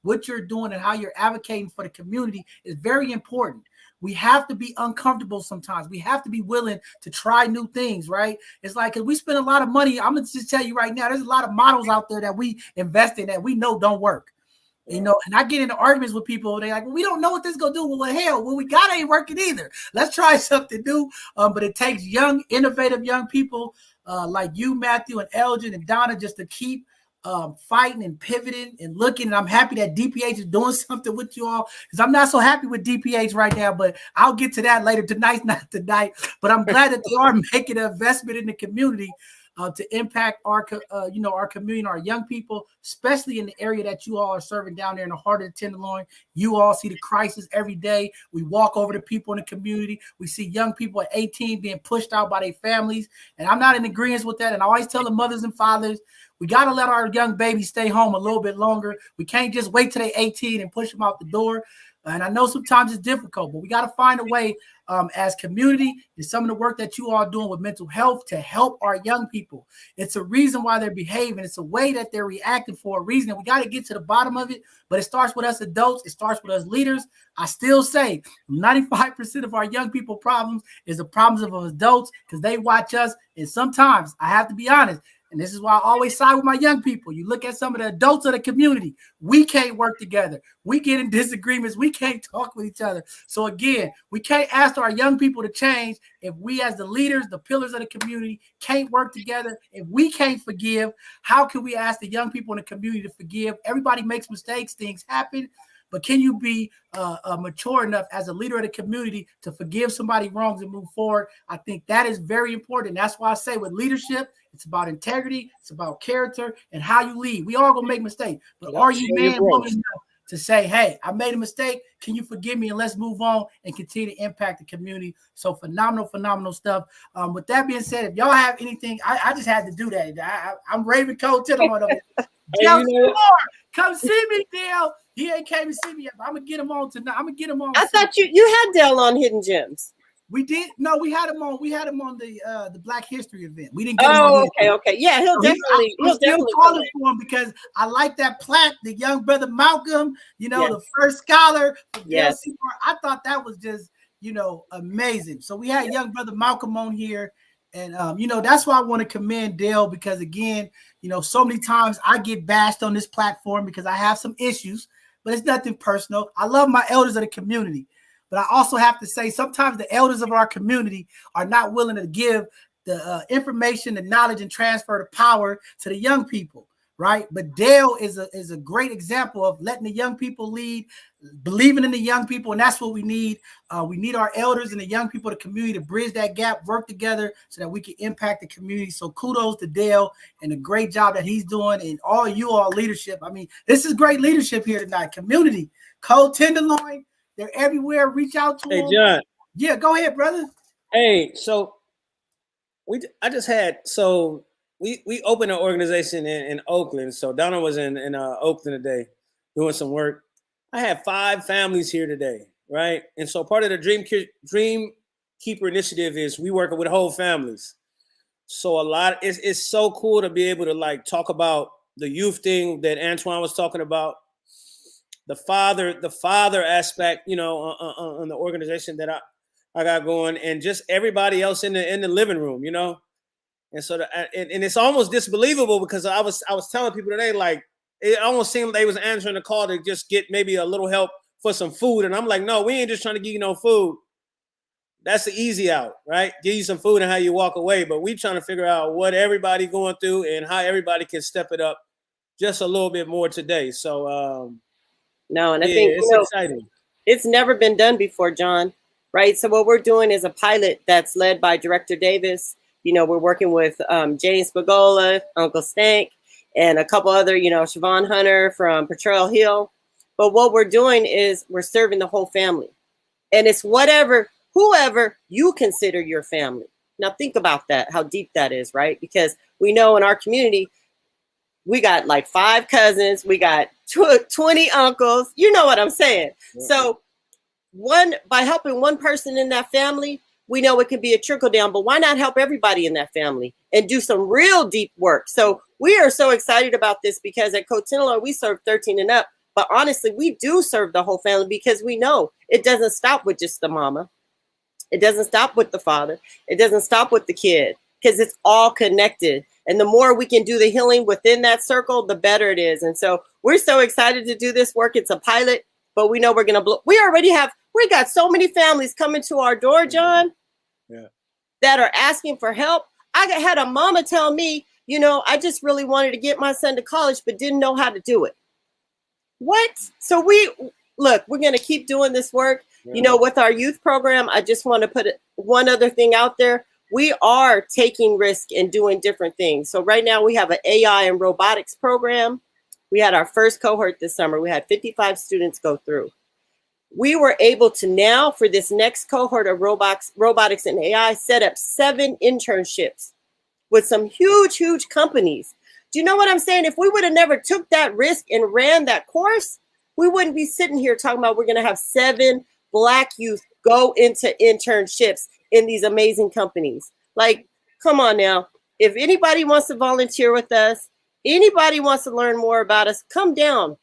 what you're doing and how you're advocating for the community is very important. We have to be uncomfortable sometimes. We have to be willing to try new things, right? It's like, because we spend a lot of money. I'm going to just tell you right now, there's a lot of models out there that we invest in that we know don't work. You know, and I get into arguments with people. They're like, well, we don't know what this is going to do. Well, hell, what we got ain't working either. Let's try something new. But it takes young, innovative young people like you, Matthew, and Elgin and Donna just to keep fighting and pivoting and looking. And I'm happy that DPH is doing something with you all, because I'm not so happy with DPH right now, but I'll get to that later. Tonight's not tonight, but I'm glad that they are making an investment in the community to impact our community and our young people, especially in the area that you all are serving down there in the heart of the Tenderloin. You all see the crisis every day. We walk over to people in the community. We see young people at 18 being pushed out by their families. And I'm not in agreement with that. And I always tell the mothers and fathers, we got to let our young babies stay home a little bit longer. We can't just wait till they're 18 and push them out the door. And I know sometimes it's difficult, but we got to find a way as community and some of the work that you all are doing with mental health to help our young people. It's a reason why they're behaving. It's a way that they're reacting for a reason. And we got to get to the bottom of it, but it starts with us adults. It starts with us leaders. I still say 95% of our young people problems is the problems of adults because they watch us. And sometimes I have to be honest, and this is why I always side with my young people. You look at some of the adults of the community. We can't work together. We get in disagreements. We can't talk with each other. So again, we can't ask our young people to change if we as the leaders, the pillars of the community, can't work together. If we can't forgive, how can we ask the young people in the community to forgive? Everybody makes mistakes. Things happen. But can you be mature enough as a leader of the community to forgive somebody wrongs and move forward? I think that is very important. That's why I say with leadership, it's about integrity, it's about character, and how you lead. We all gonna make mistakes, but are you man woman enough to say, hey, I made a mistake. Can you forgive me? And let's move on and continue to impact the community. So phenomenal stuff. With that being said, if y'all have anything, I just had to do that. I'm Raven Cole Tenderloin. Come see me, Dale. He ain't came to see me yet, but I'm gonna get him on tonight. I'm gonna get him on.
I thought you had Dale on Hidden Gems.
We did. No, we had him on. We had him on the Black History event. We didn't get him on.
Okay. Yeah, he'll definitely.
I'm still calling for him because I like that plaque. The young brother Malcolm, the first scholar.
Yes.
I thought that was just, amazing. So we had young brother Malcolm on here. And, that's why I want to commend Dale because, again, so many times I get bashed on this platform because I have some issues, but it's nothing personal. I love my elders of the community, but I also have to say sometimes the elders of our community are not willing to give the information, the knowledge, and transfer the power to the young people, right? But Dale is a great example of letting the young people lead, believing in the young people, and that's what we need. We need our elders and the young people of the community to bridge that gap, work together so that we can impact the community. So kudos to Dale and the great job that he's doing and all you all leadership. I mean, this is great leadership here tonight. Community, Cole Tenderloin, they're everywhere. Reach out to them.
Hey, John.
Yeah, go ahead, brother.
Hey, so we opened an organization in Oakland. So Donna was in Oakland today doing some work. I had 5 families here today, right? And so part of the Dream Keeper initiative is we working with whole families. So it's so cool to be able to talk about the youth thing that Antoine was talking about, the father aspect, on the organization that I got going, and just everybody else in the living room, And so and it's almost disbelievable because I was telling people today, it almost seemed like they was answering the call to just get maybe a little help for some food. And I'm like, no, we ain't just trying to give you no food. That's the easy out, right? Give you some food and how you walk away. But we trying to figure out what everybody going through and how everybody can step it up just a little bit more today. So
I think
it's exciting.
It's never been done before, John, right? So what we're doing is a pilot that's led by Director Davis. We're working with James Bagola, Uncle Stank, and a couple other, Siobhan Hunter from Potrero Hill. But what we're doing is we're serving the whole family. And it's whoever you consider your family. Now think about that, how deep that is, right? Because we know in our community, we got 5 cousins, we got 20 uncles. You know what I'm saying? Yeah. So by helping one person in that family, we know it can be a trickle down, but why not help everybody in that family and do some real deep work? So we are so excited about this because at Cole Tenderloin, we serve 13 and up. But honestly, we do serve the whole family because we know it doesn't stop with just the mama. It doesn't stop with the father. It doesn't stop with the kid because it's all connected. And the more we can do the healing within that circle, the better it is. And so we're so excited to do this work. It's a pilot, but we know we're going to blow. We got so many families coming to our door, John, that are asking for help. I had a mama tell me, I just really wanted to get my son to college, but didn't know how to do it. What? So we're going to keep doing this work. With our youth program, I just want to put one other thing out there. We are taking risk and doing different things. So right now we have an AI and robotics program. We had our first cohort this summer. We had 55 students go through. We were able to now, for this next cohort of robotics and AI, set up 7 internships with some huge, huge companies. Do you know what I'm saying? If we would have never took that risk and ran that course, we wouldn't be sitting here talking about we're going to have 7 Black youth go into internships in these amazing companies. Like, come on now. If anybody wants to volunteer with us, anybody wants to learn more about us, come down.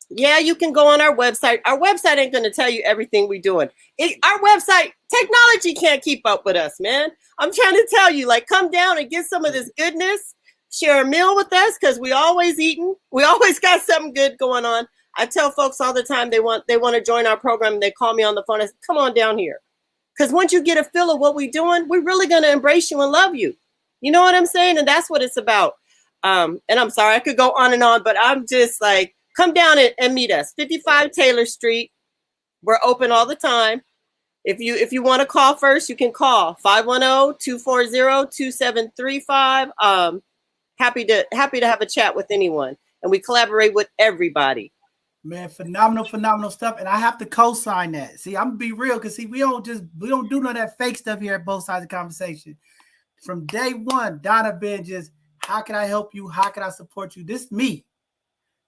Yeah, you can go on our website. Our website ain't going to tell you everything we're doing. Our website, technology can't keep up with us, man. I'm trying to tell you, come down and get some of this goodness. Share a meal with us because we always eating. We always got something good going on. I tell folks all the time they want to join our program. And they call me on the phone. I say, come on down here. Because once you get a feel of what we're doing, we're really going to embrace you and love you. You know what I'm saying? And that's what it's about. And I'm sorry, I could go on and on, but I'm just like, come down and meet us. 55 Taylor Street. We're open all the time. If you want to call first, you can call 510-240-2735. Happy to have a chat with anyone. And we collaborate with everybody.
Man, phenomenal stuff. And I have to co-sign that. See, I'm gonna be real because we don't do none of that fake stuff here at Both Sides of the Conversation. From day one, Donna been just, how can I help you? How can I support you? This me.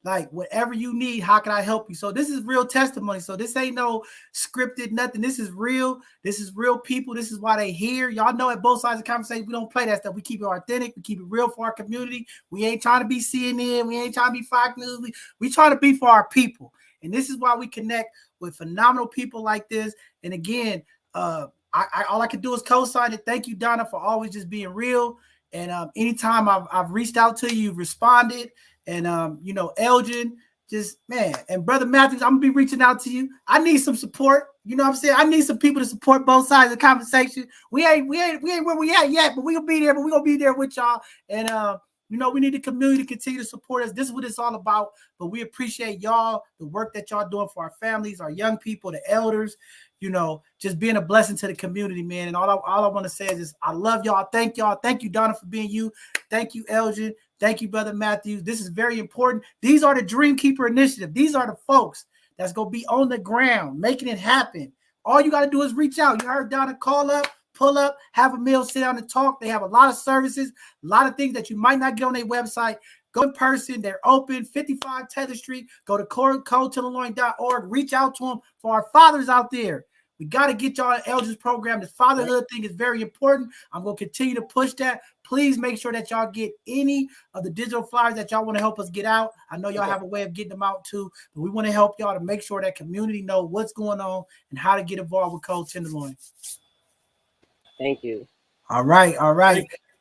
Like, whatever you need, how can I help you? So this is real testimony. So this ain't no scripted nothing. This is real. This is real people. This is why they here. Y'all know at Both Sides of the Conversation, we don't play that stuff. We keep it authentic. We keep it real for our community. We ain't trying to be CNN. We ain't trying to be Fox News. We trying to be for our people. And this is why we connect with phenomenal people like this. And again, all I can do is co-sign it. Thank you, Donna, for always just being real. And anytime I've reached out to you, you've responded. And, Elgin, just, man, and Brother Matthews, I'm going to be reaching out to you. I need some support. You know what I'm saying? I need some people to support Both Sides of the Conversation. We ain't where we at yet, but we're going to be there, but we're going to be there with y'all. And, we need the community to continue to support us. This is what it's all about. But we appreciate y'all, the work that y'all doing for our families, our young people, the elders, just being a blessing to the community, man. And all I want to say is I love y'all. Thank y'all. Thank you, Donna, for being you. Thank you, Elgin. Thank you, Brother Matthews. This is very important. These are the Dream Keeper Initiative. These are the folks that's going to be on the ground, making it happen. All you got to do is reach out. You heard Donna, call up, pull up, have a meal, sit down and talk. They have a lot of services, a lot of things that you might not get on their website. Go in person. They're open, 55 Taylor Street. Go to codetenderloin.org. Reach out to them for our fathers out there. We got to get y'all an Elders program. This fatherhood thing is very important. I'm going to continue to push that. Please make sure that y'all get any of the digital flyers that y'all want to help us get out. I know y'all have a way of getting them out too, but we want to help y'all to make sure that community know what's going on and how to get involved with Code Tenderloin.
Thank you.
All right.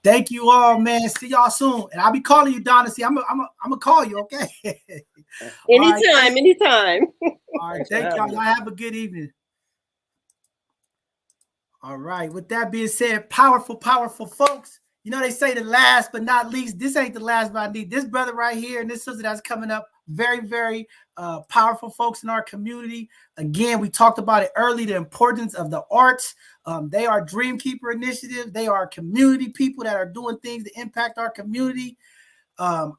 Thank you all, man. See y'all soon. And I'll be calling you, Donna. See, I'm gonna call you, okay?
Anytime.
All right, thank y'all. Y'all have a good evening. All right. With that being said, powerful folks. They say the last but not least. This ain't the last but I need. This brother right here and this sister that's coming up. Very, very powerful folks in our community. Again, we talked about it early, the importance of the arts. They are Dream Keeper Initiative. They are community people that are doing things to impact our community. A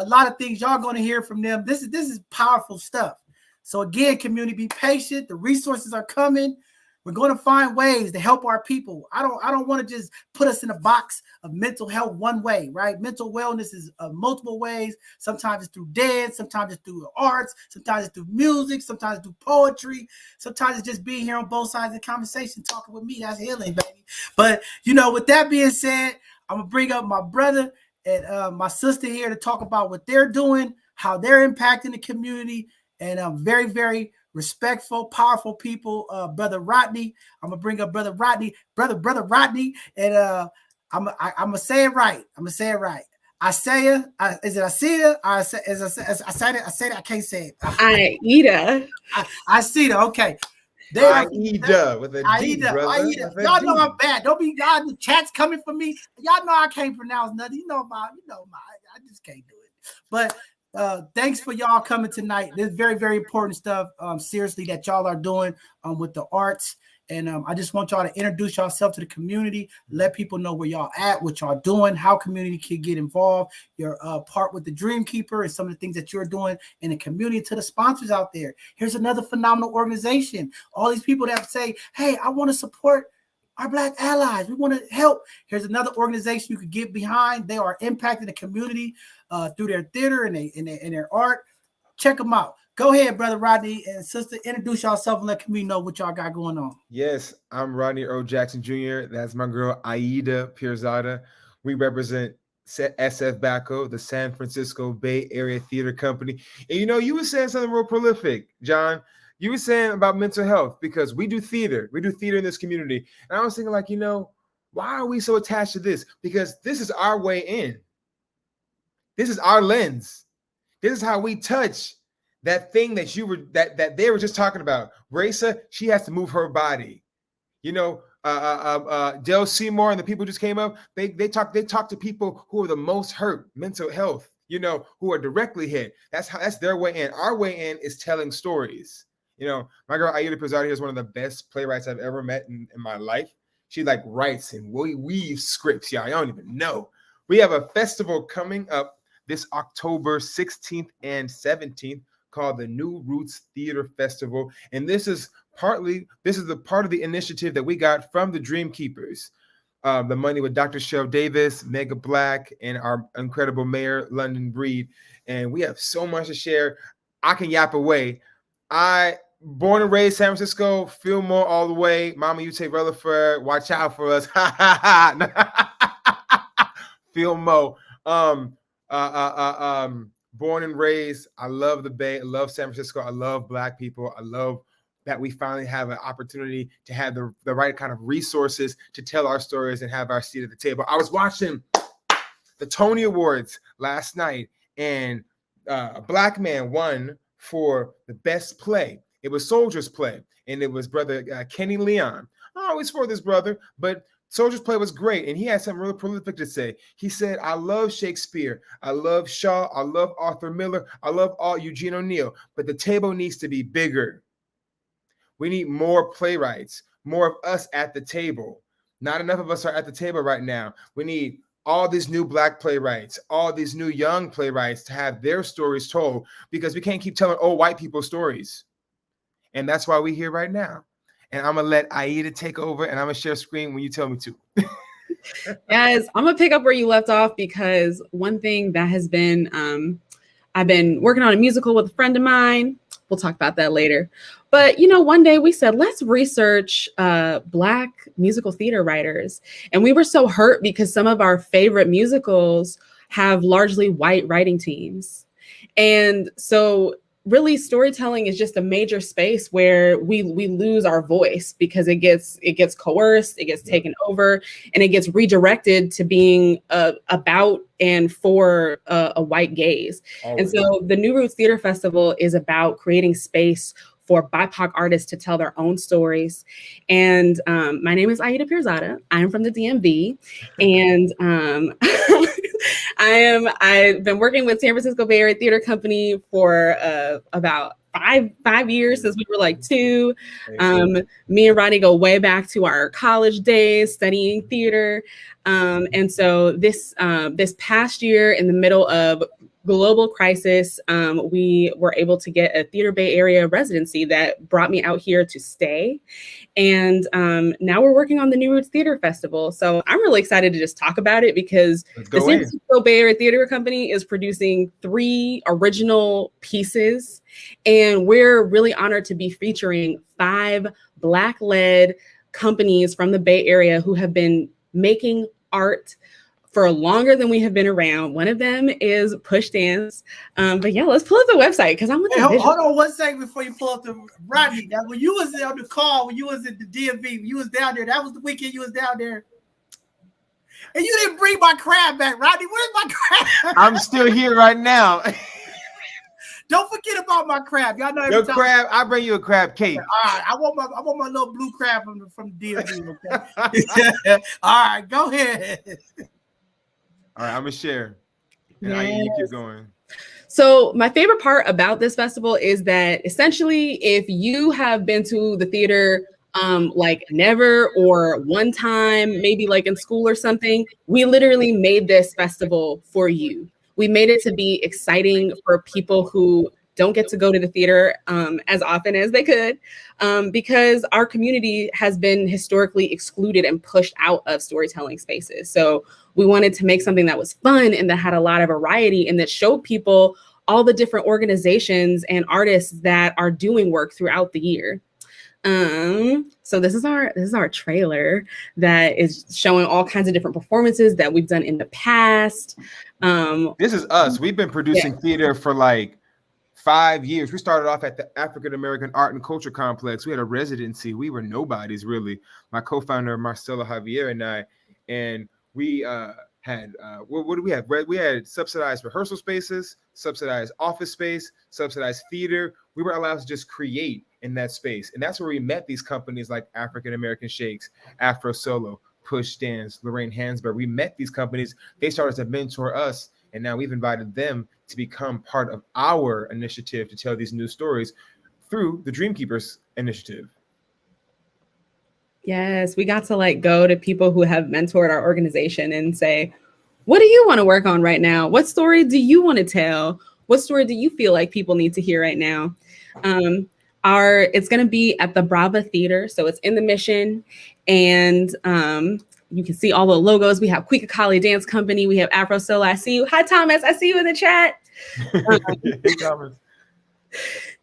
lot of things y'all going to hear from them. This is powerful stuff. So again, community, be patient. The resources are coming. We're going to find ways to help our people. I don't want to just put us in a box of mental health one way, right? Mental wellness is multiple ways. Sometimes it's through dance. Sometimes it's through the arts. Sometimes it's through music. Sometimes it's through poetry. Sometimes it's just being here on both sides of the conversation, talking with me. That's healing, baby. But, with that being said, I'm going to bring up my brother and my sister here to talk about what they're doing, how they're impacting the community, and very, very respectful, powerful people. Brother Rodney, I'm gonna bring up Brother Rodney, brother Rodney, and I'm gonna say it right. I'm gonna say it right. Isaiah, is it Isaiah? I say it. I can't say it.
Aida.
I see that. Okay.
Aida with a D, brother.
Aida.
With a
Y'all
D.
know I'm bad. Don't be y'all. The chat's coming for me. Y'all know I can't pronounce nothing. You know my. I just can't do it. But thanks for y'all coming tonight. This is very, very important stuff. Seriously, that y'all are doing with the arts. And I just want y'all to introduce yourself to the community, let people know where y'all at, what y'all doing, how community can get involved, your part with the Dream Keeper and some of the things that you're doing in the community, to the sponsors out there. Here's another phenomenal organization. All these people that say, hey, I want to support our Black allies. We want to help. Here's another organization you could get behind. They are impacting the community through their theater and their art. Check them out. Go ahead, Brother Rodney and sister. Introduce yourself and let the community know what y'all got going on.
Yes, I'm Rodney Earl Jackson Jr. That's my girl, Aida Pirzada. We represent SF BACO, the San Francisco Bay Area Theater Company. And you were saying something real prolific, John. You were saying about mental health, because we do theater. We do theater in this community. And I was thinking, like, why are we so attached to this? Because this is our way in. This is our lens. This is how we touch that thing that they were just talking about. Raisa, she has to move her body. Del Seymour and the people just came up. They talk to people who are the most hurt, mental health, who are directly hit. That's their way in. Our way in is telling stories. My girl Aida Pirzada is one of the best playwrights I've ever met in my life. She writes and weaves scripts. Y'all don't even know. We have a festival coming up this October 16th and 17th called the New Roots Theater Festival. And this is the part of the initiative that we got from the Dream Keepers. The money with Dr. Cheryl Davis, Mega Black, and our incredible mayor, London Breed. And we have so much to share. I can yap away. Born and raised San Francisco, Fillmore all the way. Mama, you take Rutherford. Watch out for us. Fillmore. Born and raised. I love the Bay. I love San Francisco. I love Black people. I love that we finally have an opportunity to have the right kind of resources to tell our stories and have our seat at the table. I was watching the Tony Awards last night, and a Black man won for the best play. It was Soldier's Play, and it was brother Kenny Leon. I always for this brother, but Soldier's Play was great, and he had something really prolific to say. He said, I love Shakespeare, I love Shaw, I love Arthur Miller, I love Eugene O'Neill, but the table needs to be bigger. We need more playwrights, more of us at the table. Not enough of us are at the table right now. We need all these new Black playwrights, all these new young playwrights to have their stories told, because we can't keep telling old white people's stories. And that's why we're here right now. And I'm going to let Aida take over, and I'm going to share screen when you tell me to.
Yes, I'm going to pick up where you left off, because one thing that has been, I've been working on a musical with a friend of mine. We'll talk about that later. But, one day we said, let's research Black musical theater writers. And we were so hurt because some of our favorite musicals have largely white writing teams. And so really, storytelling is just a major space where we lose our voice, because it gets coerced, it gets taken over, and it gets redirected to being about and for a white gaze. And so the New Roots Theater Festival is about creating space for BIPOC artists to tell their own stories. And my name is Aida Pirzada. I'm from the DMV, and I've been working with San Francisco Bay Area Theater Company for about five years, since we were like 2. Me and Rodney go way back to our college days studying theater. And so this past year, in the middle of global crisis, we were able to get a Theater Bay Area residency that brought me out here to stay. And now we're working on the New Roots Theater Festival. So I'm really excited to just talk about it, because the San Francisco Bay Area Theater Company is producing 3 original pieces. And we're really honored to be featuring 5 Black-led companies from the Bay Area who have been making art for longer than we have been around. One of them is Push Dance. But yeah, let's pull up the website, because I'm with
hold on 1 second before you pull up the Rodney. Now, when you was on the call, when you was at the DMV, when you was down there, that was the weekend you was down there. And you didn't bring my crab back, Rodney. Where's my crab?
I'm still here right now.
Don't forget about my crab. Y'all know every
Your
time.
crab, I'll bring you a crab cake.
All right, I want my little blue crab from DMV. Okay? All right, go ahead.
All right, I'm gonna share. And you keep going.
So my favorite part about this festival is that essentially, if you have been to the theater like never or one time, maybe like in school or something, we literally made this festival for you. We made it to be exciting for people who don't get to go to the theater as often as they could, because our community has been historically excluded and pushed out of storytelling spaces. So we wanted to make something that was fun and that had a lot of variety and that showed people all the different organizations and artists that are doing work throughout the year. So this is our trailer that is showing all kinds of different performances that we've done in the past.
This is us. We've been producing theater for like 5 years. We started off at the African American Art and Culture Complex. We had a residency. We were nobodies, really. My co-founder Marcelo Javier and I, and we had what do we have? We had subsidized rehearsal spaces, subsidized office space, subsidized theater. We were allowed to just create in that space, and that's where we met these companies like African American Shakes, Afro Solo, Push Dance, Lorraine Hansberg. We met these companies. They started to mentor us, and now we've invited them to become part of our initiative to tell these new stories through the Dreamkeepers initiative.
Yes, we got to like go to people who have mentored our organization and say, what do you want to work on right now? What story do you want to tell? What story do you feel like people need to hear right now? It's going to be at the Brava Theater. So it's in the Mission, and you can see all the logos. We have Quika Kali Dance Company. We have Afro Soul. I see you. Hi, Thomas. I see you in the chat.
Hey, Thomas.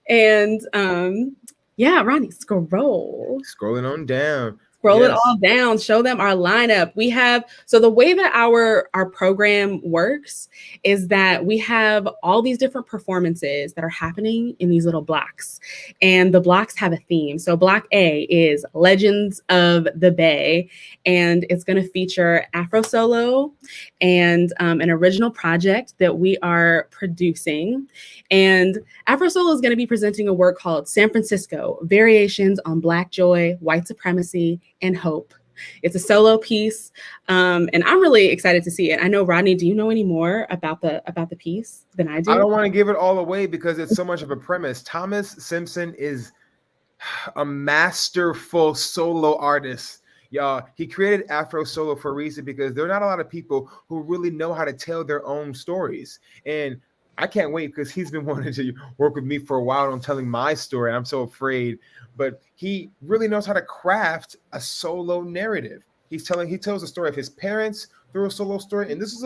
And Ronnie, scroll.
Scrolling on down.
Scroll it all down, show them our lineup. We have, so the way that our program works is that we have all these different performances that are happening in these little blocks. And the blocks have a theme. So block A is Legends of the Bay, and it's going to feature Afro Solo and an original project that we are producing. And Afro Solo is going to be presenting a work called San Francisco, Variations on Black Joy, White Supremacy, and Hope. It's a solo piece, and I'm really excited to see it. I know, Rodney, do you know any more about the piece than I do?
I don't want to give it all away because it's so much of a premise. Thomas Simpson is a masterful solo artist. Y'all, he created Afro Solo for a reason, because there are not a lot of people who really know how to tell their own stories. And I can't wait, because he's been wanting to work with me for a while on telling my story. I'm so afraid, but he really knows how to craft a solo narrative. He tells the story of his parents through a solo story. And this is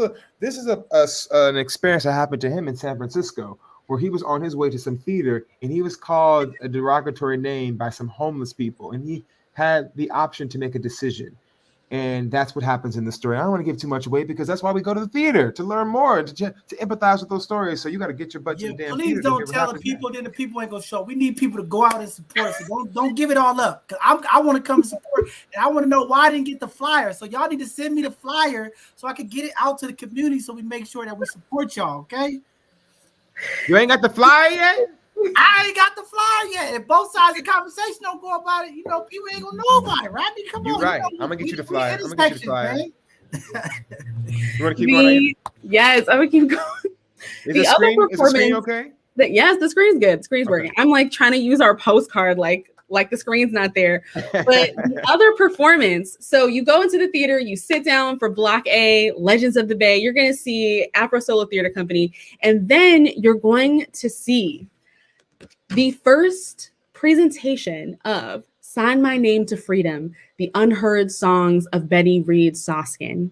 an experience that happened to him in San Francisco, where he was on his way to some theater and he was called a derogatory name by some homeless people. And he had the option to make a decision. And that's what happens in the story. I don't want to give too much away, because that's why we go to the theater, to learn more, to empathize with those stories. So you got to get your butt to the damn
please
theater.
Don't tell the people, then the people ain't gonna show. We need people to go out and support. So don't give it all up. Cause I want to come and support, and I want to know why I didn't get the flyer. So y'all need to send me the flyer so I can get it out to the community, so we make sure that we support y'all. Okay?
You ain't got the flyer yet?
I ain't got the flyer yet. If both sides of the conversation don't go about it, people ain't gonna know about it, right? I mean, come
You're
on.
right. I'm gonna get you the flyer. You want to keep
going? Yes, I'm gonna keep going.
Is the screen okay?
Yes, the screen's good. The screen's working. I'm like trying to use our postcard like the screen's not there. But the other performance, so you go into the theater, you sit down for Block A, Legends of the Bay. You're going to see Afro Solo Theater Company, and then you're going to see the first presentation of Sign My Name to Freedom, the unheard songs of Betty Reed Soskin.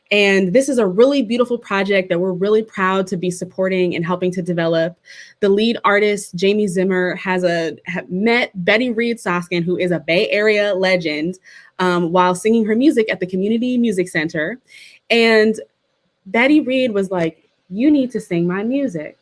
And this is a really beautiful project that we're really proud to be supporting and helping to develop. The lead artist, Jamie Zimmer, has met Betty Reed Soskin, who is a Bay Area legend, while singing her music at the Community Music Center. And Betty Reed was like, you need to sing my music.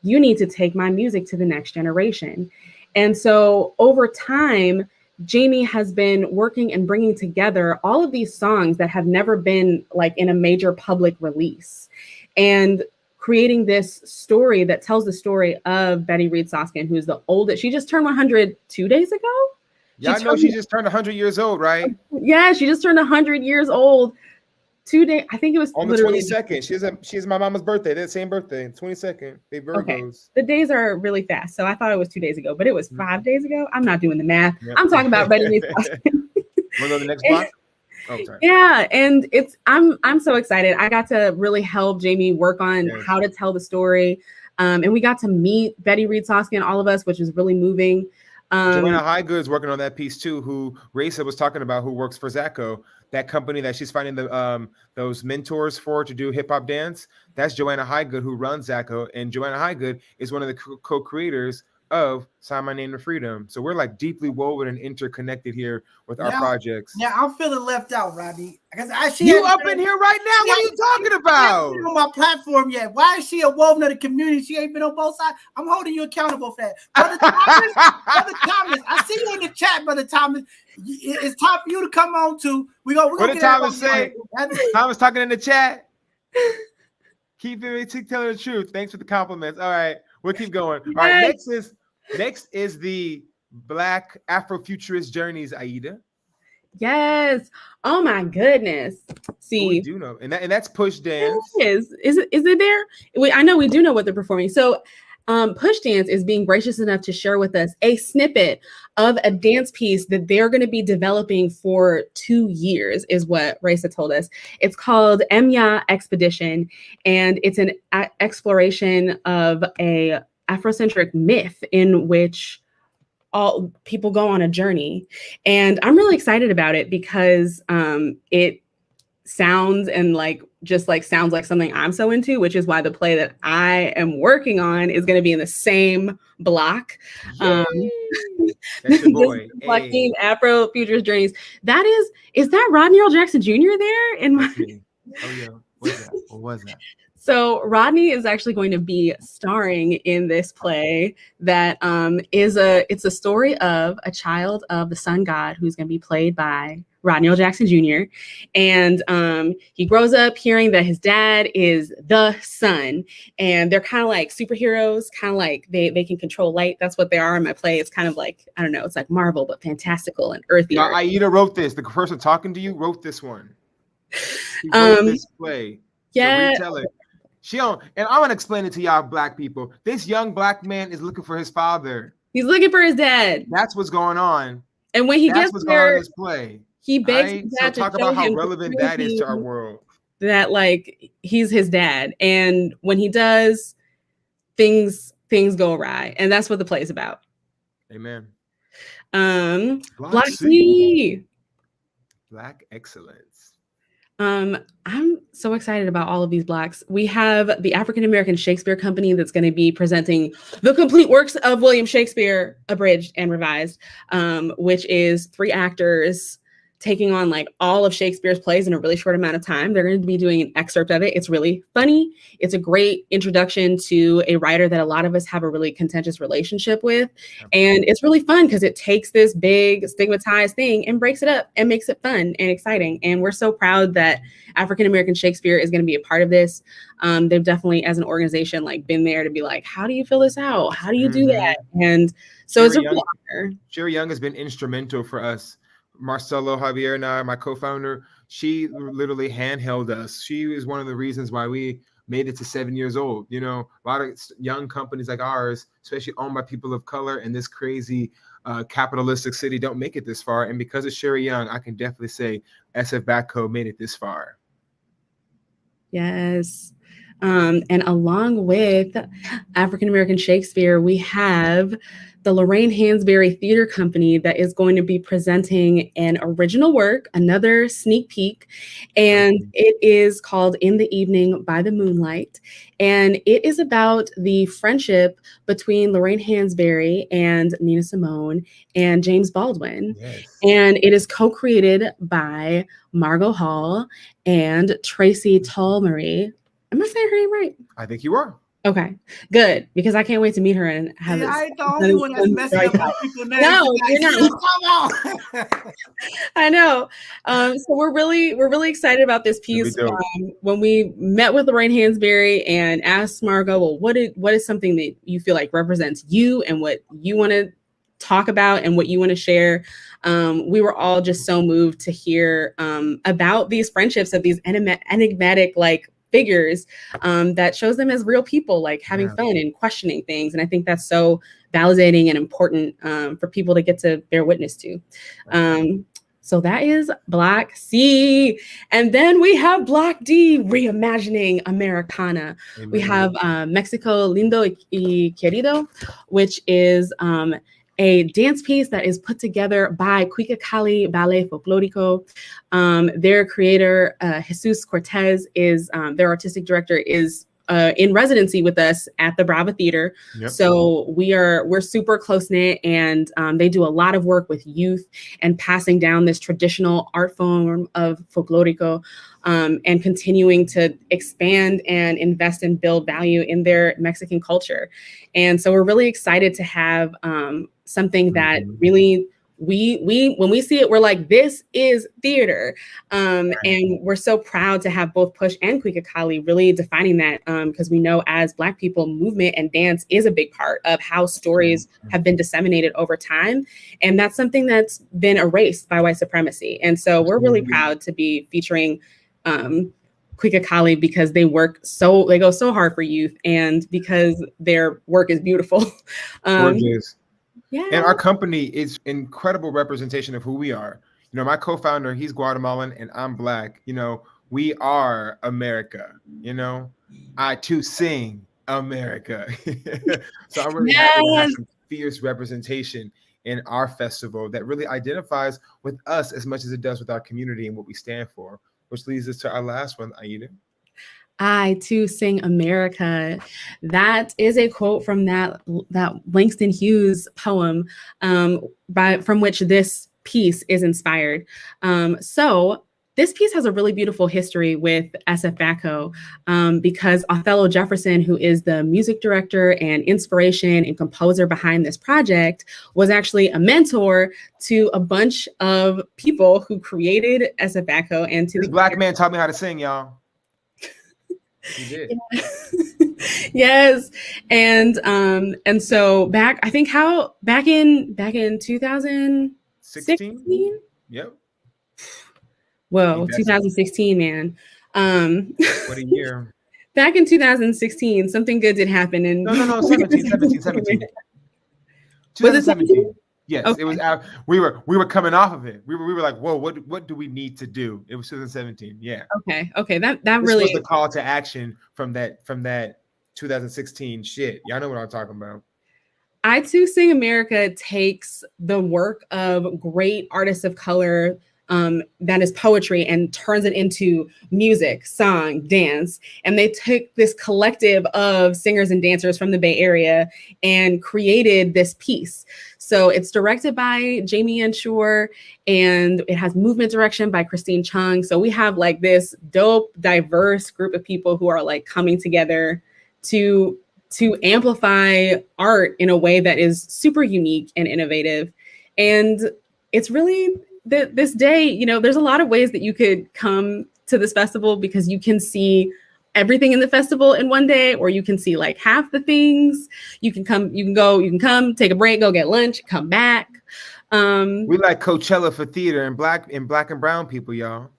You need to take my music to the next generation. And so over time, Jamie has been working and bringing together all of these songs that have never been like in a major public release, and creating this story that tells the story of Betty Reed Soskin, who's the oldest. She just turned 100 2 days ago.
Yeah, I know she just turned 100 years old, right?
Yeah, she just turned 100 years old. 2 days. I think it was
On the 22nd. She has my mama's birthday. They're the same birthday, 22nd. They Virgos.
Okay. The days are really fast, so I thought it was 2 days ago, but it was 5 days ago. I'm not doing the math.
Yep.
I'm talking about Betty Reed Soskin.
Want to go to the next block? Oh, sorry.
Yeah, and I'm so excited. I got to really help Jamie work on how to tell the story, and we got to meet Betty Reed Soskin, all of us, which was really moving.
Joanna Highgood's working on that piece too, who Raisa was talking about, who works for Zacco, that company that she's finding the those mentors for to do hip hop dance. That's Joanna Highgood, who runs Zacco, and Joanna Highgood is one of the co-creators of Sign My Name to Freedom. So we're like deeply woven and interconnected here with our projects.
Yeah, I'm feeling left out, Rodney. Because
you up in here right now? What are you talking about?
She ain't on my platform yet. Why is she a woman of the community? She ain't been on both sides. I'm holding you accountable for that. Brother Thomas, I see you in the chat, Brother Thomas. It's time for you to come on too.
What did Thomas say? Thomas talking in the chat. Keep telling the truth. Thanks for the compliments. All right, we'll keep going. All right, next is the Black Afrofuturist Journeys, Aida.
Yes. Oh my goodness. See,
we do know, and that's Push Dance.
Is it there? I know we do know what they're performing. So, Push Dance is being gracious enough to share with us a snippet of a dance piece that they're going to be developing for 2 years, is what Raisa told us. It's called Emya Expedition, and it's an exploration of a Afrocentric myth in which all people go on a journey. And I'm really excited about it because it sounds sounds like something I'm so into, which is why the play that I am working on is going to be in the same block.
That's your boy.
Joaquin Afrofuturist Journeys. Is that Rodney Earl Jackson Jr. there?
Oh yeah. What was that?
So Rodney is actually going to be starring in this play that it's a story of a child of the sun god who's going to be played by Rodney Earl Jackson Jr. And he grows up hearing that his dad is the sun, and they're kind of like superheroes, kind of like they can control light. That's what they are in my play. It's kind of like, I don't know, it's like Marvel, but fantastical and earthy.
Now, Aida wrote this. The person talking to you wrote this one. She wrote this play.
Yeah.
So retell it. And I'm gonna explain it to y'all Black people. This young Black man is looking for his father.
He's looking for his dad.
That's what's going on.
And when he gets there,
on this play,
he begs his dad
to talk about how relevant that is to our world.
That like he's his dad, and when he does, things go awry, and that's what the play is about.
Amen.
Black C.
Black excellence.
I'm so excited about all of these Blacks. We have the African American Shakespeare Company that's going to be presenting the complete works of William Shakespeare, abridged and revised, which is 3 actors taking on like all of Shakespeare's plays in a really short amount of time. They're going to be doing an excerpt of it. It's really funny. It's a great introduction to a writer that a lot of us have a really contentious relationship with. And it's really fun because it takes this big stigmatized thing and breaks it up and makes it fun and exciting. And we're so proud that African American Shakespeare is going to be a part of this. They've definitely, as an organization, like been there to be like, how do you fill this out? How do you do that? And so it's a real honor.
Sherry Young has been instrumental for us. Marcelo Javier and I, my co-founder, she literally handheld us. She is one of the reasons why we made it to 7 years old. You know, a lot of young companies like ours, especially owned by people of color in this crazy capitalistic city, don't make it this far. And because of Sherry Young, I can definitely say SF Backco made it this far.
Yes. And along with African American Shakespeare, we have the Lorraine Hansberry Theater Company that is going to be presenting an original work, another sneak peek, and it is called In the Evening by the Moonlight. And it is about the friendship between Lorraine Hansberry and Nina Simone and James Baldwin. Yes. And it is co-created by Margot Hall and Tracy Tallmarie. Am I saying her name right?
I think you are.
Okay, good, because I can't wait to meet her and have
Yeah,
it.
I ain't the only one that's messing up my people's names.
No, you're not.
Come on.
I know. So we're really excited about this
It'll be
piece.
dope.
When we met with Lorraine Hansberry and asked Margot, well, what is something that you feel like represents you and what you want to talk about and what you want to share, we were all just so moved to hear about these friendships of these enigmatic like figures that shows them as real people, like having fun and questioning things. And I think that's so validating and important for people to get to bear witness to. So that is Black C. And then we have Black D, reimagining Americana.
Amen.
We have Mexico Lindo y Querido, which is a dance piece that is put together by Cuica Cali Ballet Folklorico. Their creator, Jesus Cortez, is their artistic director, is in residency with us at the Brava Theater.
Yep.
So we're super close knit, and they do a lot of work with youth and passing down this traditional art form of folklorico, and continuing to expand and invest and build value in their Mexican culture. And so we're really excited to have something that really when we see it, we're like, this is theater. And we're so proud to have both Push and Cuica Cali really defining that, because we know as Black people, movement and dance is a big part of how stories have been disseminated over time. And that's something that's been erased by white supremacy. And so we're really proud to be featuring Cuica Cali because they go so hard for youth, and because their work is beautiful.
Gorgeous.
Yeah.
And our company is incredible representation of who we are. You know, my co-founder, he's Guatemalan and I'm Black. You know, we are America. You know, I too sing America. So I'm really happy to have some fierce representation in our festival that really identifies with us as much as it does with our community and what we stand for, which leads us to our last one, Aida.
I too sing America. That is a quote from that Langston Hughes poem, from which this piece is inspired. So this piece has a really beautiful history with SF Baco, because Othello Jefferson, who is the music director and inspiration and composer behind this project, was actually a mentor to a bunch of people who created SF Baco and to
This Black man taught me how to sing, y'all. He did.
Yes. And so back in 2016.
Yep.
Whoa, 2016, man.
What a year.
Back in 2016, something good did happen. And
No, 17. 2017. Yes, okay. It was. We were coming off of it. We were like, whoa, what do we need to do? It was 2017. Yeah.
Okay. That
this
really
was the call to action from that 2016 shit. Y'all know what I'm talking about.
I Too Sing America takes the work of great artists of color, that is poetry, and turns it into music, song, dance. And they took this collective of singers and dancers from the Bay Area and created this piece. So it's directed by Jamie Ensure, and it has movement direction by Christine Chung. So we have like this dope, diverse group of people who are like coming together to amplify art in a way that is super unique and innovative. And it's really this day, you know, there's a lot of ways that you could come to this festival, because you can see everything in the festival in one day, or you can see like half the things. You can come, take a break, go get lunch, come back.
We like Coachella for theater and black and brown people, y'all.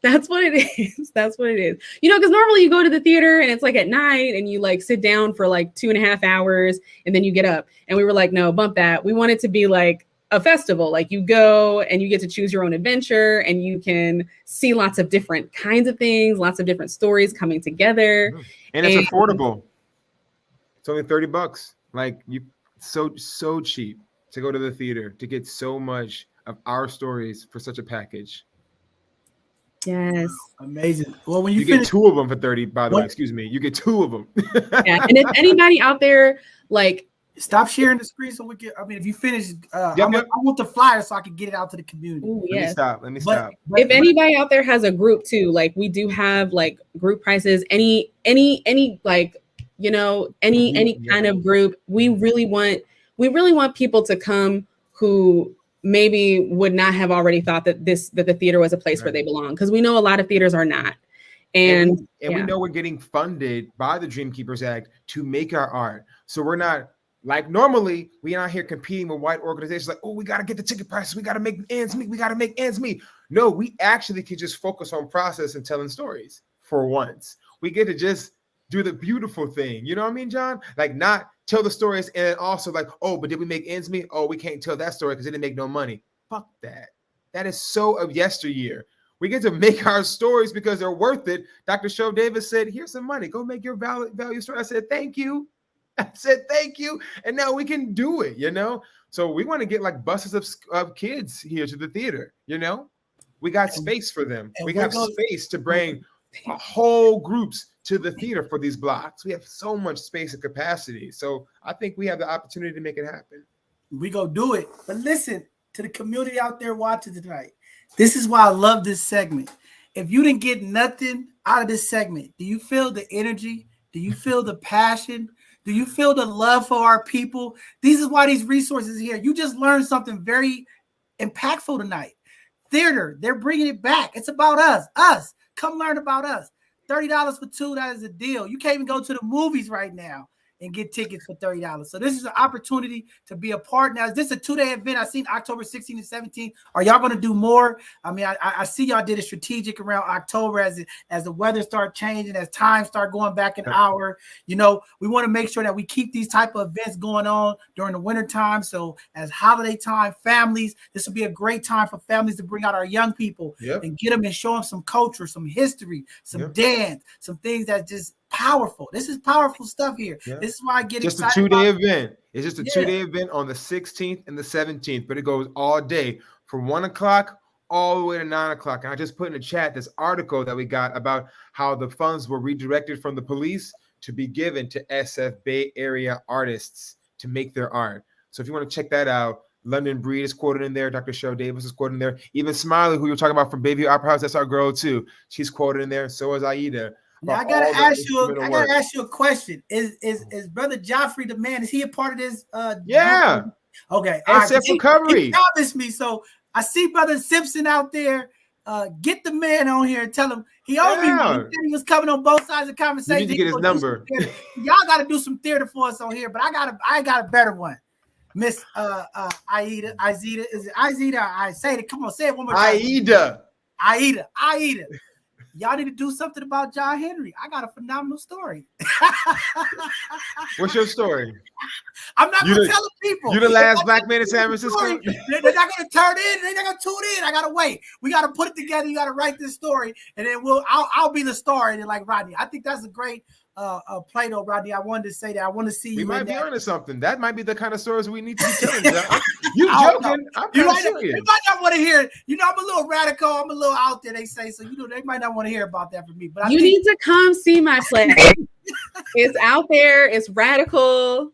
That's what it is. That's what it is. You know, because normally you go to the theater and it's like at night and you like sit down for like 2.5 hours and then you get up. And we were like, no, bump that. We want it to be like a festival. Like you go and you get to choose your own adventure, and you can see lots of different kinds of things, lots of different stories coming together.
And it's affordable. It's only $30. Like so cheap to go to the theater to get so much of our stories for such a package.
Yes.
Amazing. Well, when
you get 2 of them for 30, by the way, excuse me, you get 2 of them.
Yeah. And if anybody out there, like,
stop sharing the screen so we can. I mean, if you finish, I want the flyer so I can get it out to the community.
Ooh, yes.
Let me stop.
If anybody out there has a group too, like we do have like group prices. Any like you know, any kind of group. We really want people to come who maybe would not have already thought that the theater was a place where they belong, because we know a lot of theaters are not. And
we know we're getting funded by the Dreamkeepers Act to make our art. So we're not like normally we're not here competing with white organizations like, oh, we got to get the ticket prices, we got to make ends meet, we got to make ends meet. No, we actually can just focus on process and telling stories for once. We get to just do the beautiful thing. You know what I mean, John? Like not tell the stories and also like, oh, but did we make ends meet? Oh, we can't tell that story because it didn't make no money. Fuck that. That is so of yesteryear. We get to make our stories because they're worth it. Dr. Show Davis said, here's some money. Go make your value story. I said, thank you. I said, thank you. And now we can do it, you know? So we want to get like buses of kids here to the theater, you know? We got space for them. We have space to bring whole groups to the theater for these blocks. We have so much space and capacity. So I think we have the opportunity to make it happen.
We go do it. But listen to the community out there watching tonight. This is why I love this segment. If you didn't get nothing out of this segment, do you feel the energy? Do you feel the passion? Do you feel the love for our people? This is why these resources here. You just learned something very impactful tonight. Theater, they're bringing it back. It's about us. Us. Come learn about us. $30 for two, that is a deal. You can't even go to the movies right now and get tickets for $30. So this is an opportunity to be a part. Now, is this a 2-day event? I've seen October 16th and 17th. Are y'all going to do more? I mean, I see y'all did a strategic around October as the weather start changing, as time start going back an hour. You know, we want to make sure that we keep these type of events going on during the winter time. So as holiday time, families, this will be a great time for families to bring out our young people and get them and show them some culture, some history, some dance, some things that just powerful. This is powerful stuff here. This is why I get
just
excited.
Just a 2-day event. It's just a 2-day event on the 16th and the 17th, but it goes all day from 1 o'clock all the way to 9 o'clock. And I just put in the chat this article that we got about how the funds were redirected from the police to be given to SF Bay Area artists to make their art. So if you want to check that out, London Breed is quoted in there. Dr. Show Davis is quoted in there. Even Smiley, who you're talking about from Bayview Opera House, that's our girl too. She's quoted in there. So is Aida.
Now, I gotta ask you a question. Is Brother Joffrey the man? Is he a part of this? Okay.
SF Recovery.
He promised me. So I see Brother Simpson out there. Get the man on here and tell him he owed me. He said he was coming on both sides of the conversation.
You need to get his number.
Y'all got to do some theater for us on here, but I got a better one. Miss Izida. Is it Izida? I say it. Come on, say it one more time. Aida. Y'all need to do something about John Henry. I got a phenomenal story.
What's your story?
I'm not going to tell the people.
You the last black man in San Francisco?
They're not going to turn in. They're not going to tune in. I got to wait. We got to put it together. You got to write this story, and then I'll be the star in it like Rodney. I think that's a great play though, Rodney. I wanted to say that. I want to see you.
We might be onto something. That might be the kind of stories we need to be telling. You joking? I'm
you might not want to hear it. You know, I'm a little radical. I'm a little out there. They say so. You know, they might not want to hear about that from me. But
you need to come see my play. It's out there. It's radical.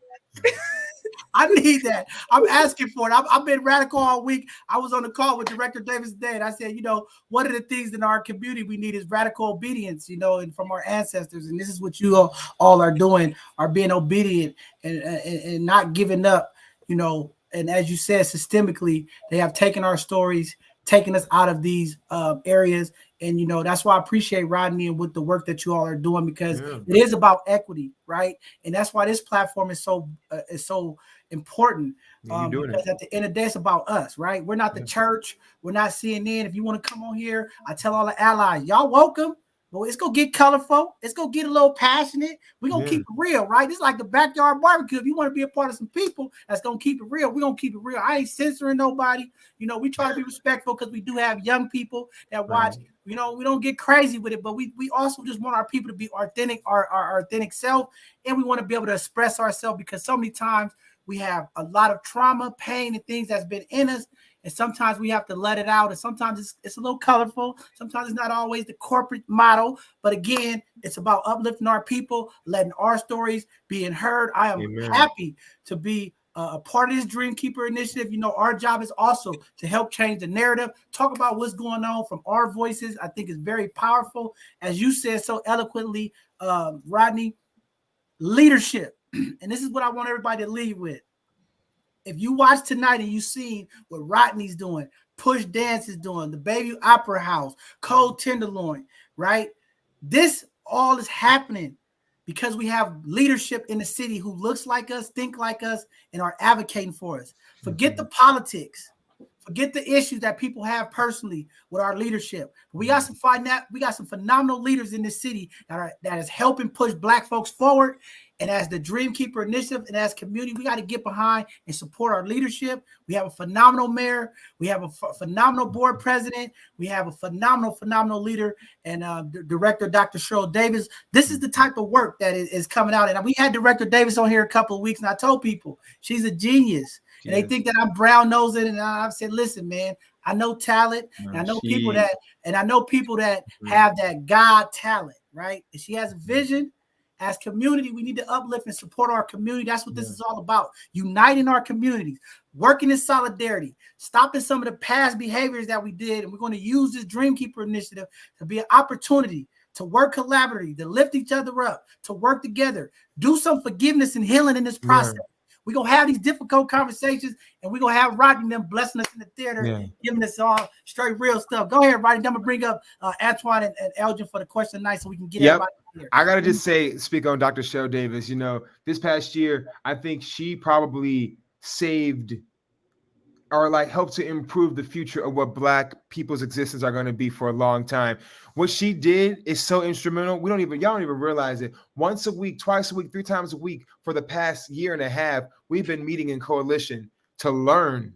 I need that. I'm asking for it. I've been radical all week. I was on the call with Director Davis today, and I said, you know, one of the things in our community we need is radical obedience, you know, and from our ancestors. And this is what you all are doing, are being obedient and not giving up, you know. And as you said, systemically, they have taken our stories, taken us out of these areas. And, you know, that's why I appreciate Rodney and with the work that you all are doing, because it is about equity, right? And that's why this platform is so important. Because at the end of the day, it's about us, right? We're not the church. We're not CNN. If you want to come on here, I tell all the allies, y'all welcome. But it's going to get colorful. It's going to get a little passionate. We're going to keep it real, right? It's like the backyard barbecue. If you want to be a part of some people that's going to keep it real, we're going to keep it real. I ain't censoring nobody. You know, we try to be respectful because we do have young people that watch. Right. You know, we don't get crazy with it, but we also just want our people to be authentic, our authentic self. And we want to be able to express ourselves, because so many times we have a lot of trauma, pain, and things that's been in us. And sometimes we have to let it out. And sometimes it's a little colorful. Sometimes it's not always the corporate model. But again, it's about uplifting our people, letting our stories being heard. I am happy to be a part of this Dreamkeeper initiative. You know, our job is also to help change the narrative, talk about what's going on from our voices. I think it's very powerful. As you said so eloquently, Rodney, leadership. And this is what I want everybody to leave with. If you watch tonight and you seen what Rodney's doing, Push Dance is doing, the Baby Opera House, Cold Tenderloin, right? This all is happening because we have leadership in the city who looks like us, think like us, and are advocating for us. Forget the politics. Forget the issues that people have personally with our leadership. We got some phenomenal leaders in this city that is helping push Black folks forward. And as the Dreamkeeper Initiative and as community, we got to get behind and support our leadership. We have a phenomenal mayor. We have a phenomenal board president. We have a phenomenal leader and Director Dr. Cheryl Davis. This is the type of work that is coming out. And we had Director Davis on here a couple of weeks, and I told people she's a genius. And they think that I'm brown nosing, and I've said, listen, man, I know talent, and I know people that have that God talent, right? And she has a vision. As community, we need to uplift and support our community. That's what this is all about. Uniting our communities, working in solidarity, stopping some of the past behaviors that we did. And we're going to use this Dreamkeeper Initiative to be an opportunity to work collaboratively, to lift each other up, to work together, do some forgiveness and healing in this process. We're going to have these difficult conversations, and we're going to have Rodney them blessing us in the theater, giving us all straight real stuff. Go ahead, Rodney. I'm going to bring up Antoine and Elgin for the question tonight so we can get everybody here.
I got to just speak on Dr. Cheryl Davis. You know, this past year, I think she probably saved or helped to improve the future of what Black people's existence are going to be for a long time. What she did is so instrumental. Y'all don't even realize it. Once a week, twice a week, 3 times a week for the past year and a half, we've been meeting in coalition to learn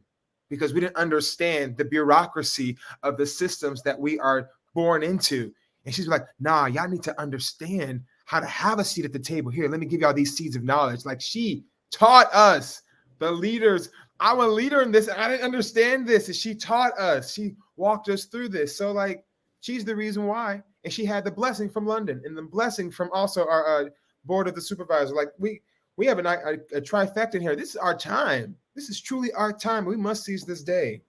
because we didn't understand the bureaucracy of the systems that we are born into. And she's like, nah, y'all need to understand how to have a seat at the table. Here, let me give y'all these seeds of knowledge. Like she taught us, the leaders. I'm a leader in this. I didn't understand this. And she taught us. She walked us through this. So she's the reason why. And she had the blessing from London and the blessing from also our board of the supervisor. We have a trifecta in here. This is our time. This is truly our time. We must seize this day.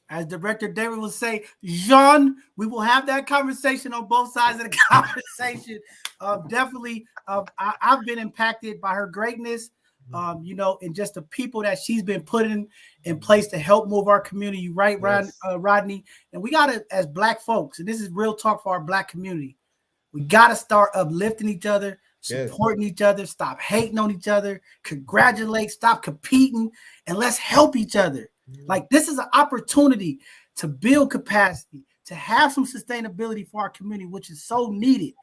As Director David will say, Jean, we will have that conversation on both sides of the conversation. Definitely, I've been impacted by her greatness. And just the people that she's been putting in place to help move our community, right, yes. Rodney? And we got to, as Black folks, and this is real talk for our Black community, we got to start uplifting each other, supporting each other, stop hating on each other, congratulate, stop competing, and let's help each other. This is an opportunity to build capacity, to have some sustainability for our community, which is so needed.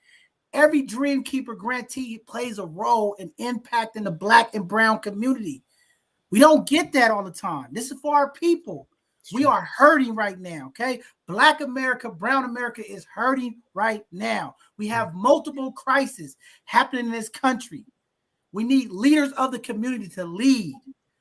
Every Dreamkeeper grantee plays a role in impacting the Black and brown community. We don't get that all the time. This is for our people. We are hurting right now, okay? Black America, brown America is hurting right now. We have multiple crises happening in this country. We need leaders of the community to lead.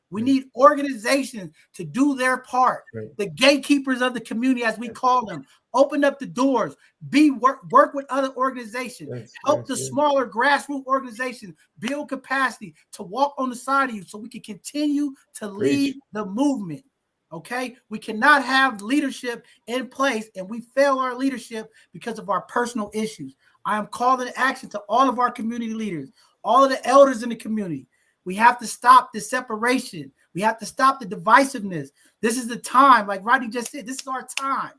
We need organizations to do their part. The gatekeepers of the community, as we call them, open up the doors, work with other organizations, help the smaller grassroots organizations build capacity to walk on the side of you so we can continue to lead the movement. Okay, we cannot have leadership in place and we fail our leadership because of our personal issues. I am calling action to all of our community leaders, all of the elders in the community. We have to stop the separation. We have to stop the divisiveness. This is the time, like Rodney just said, this is our time.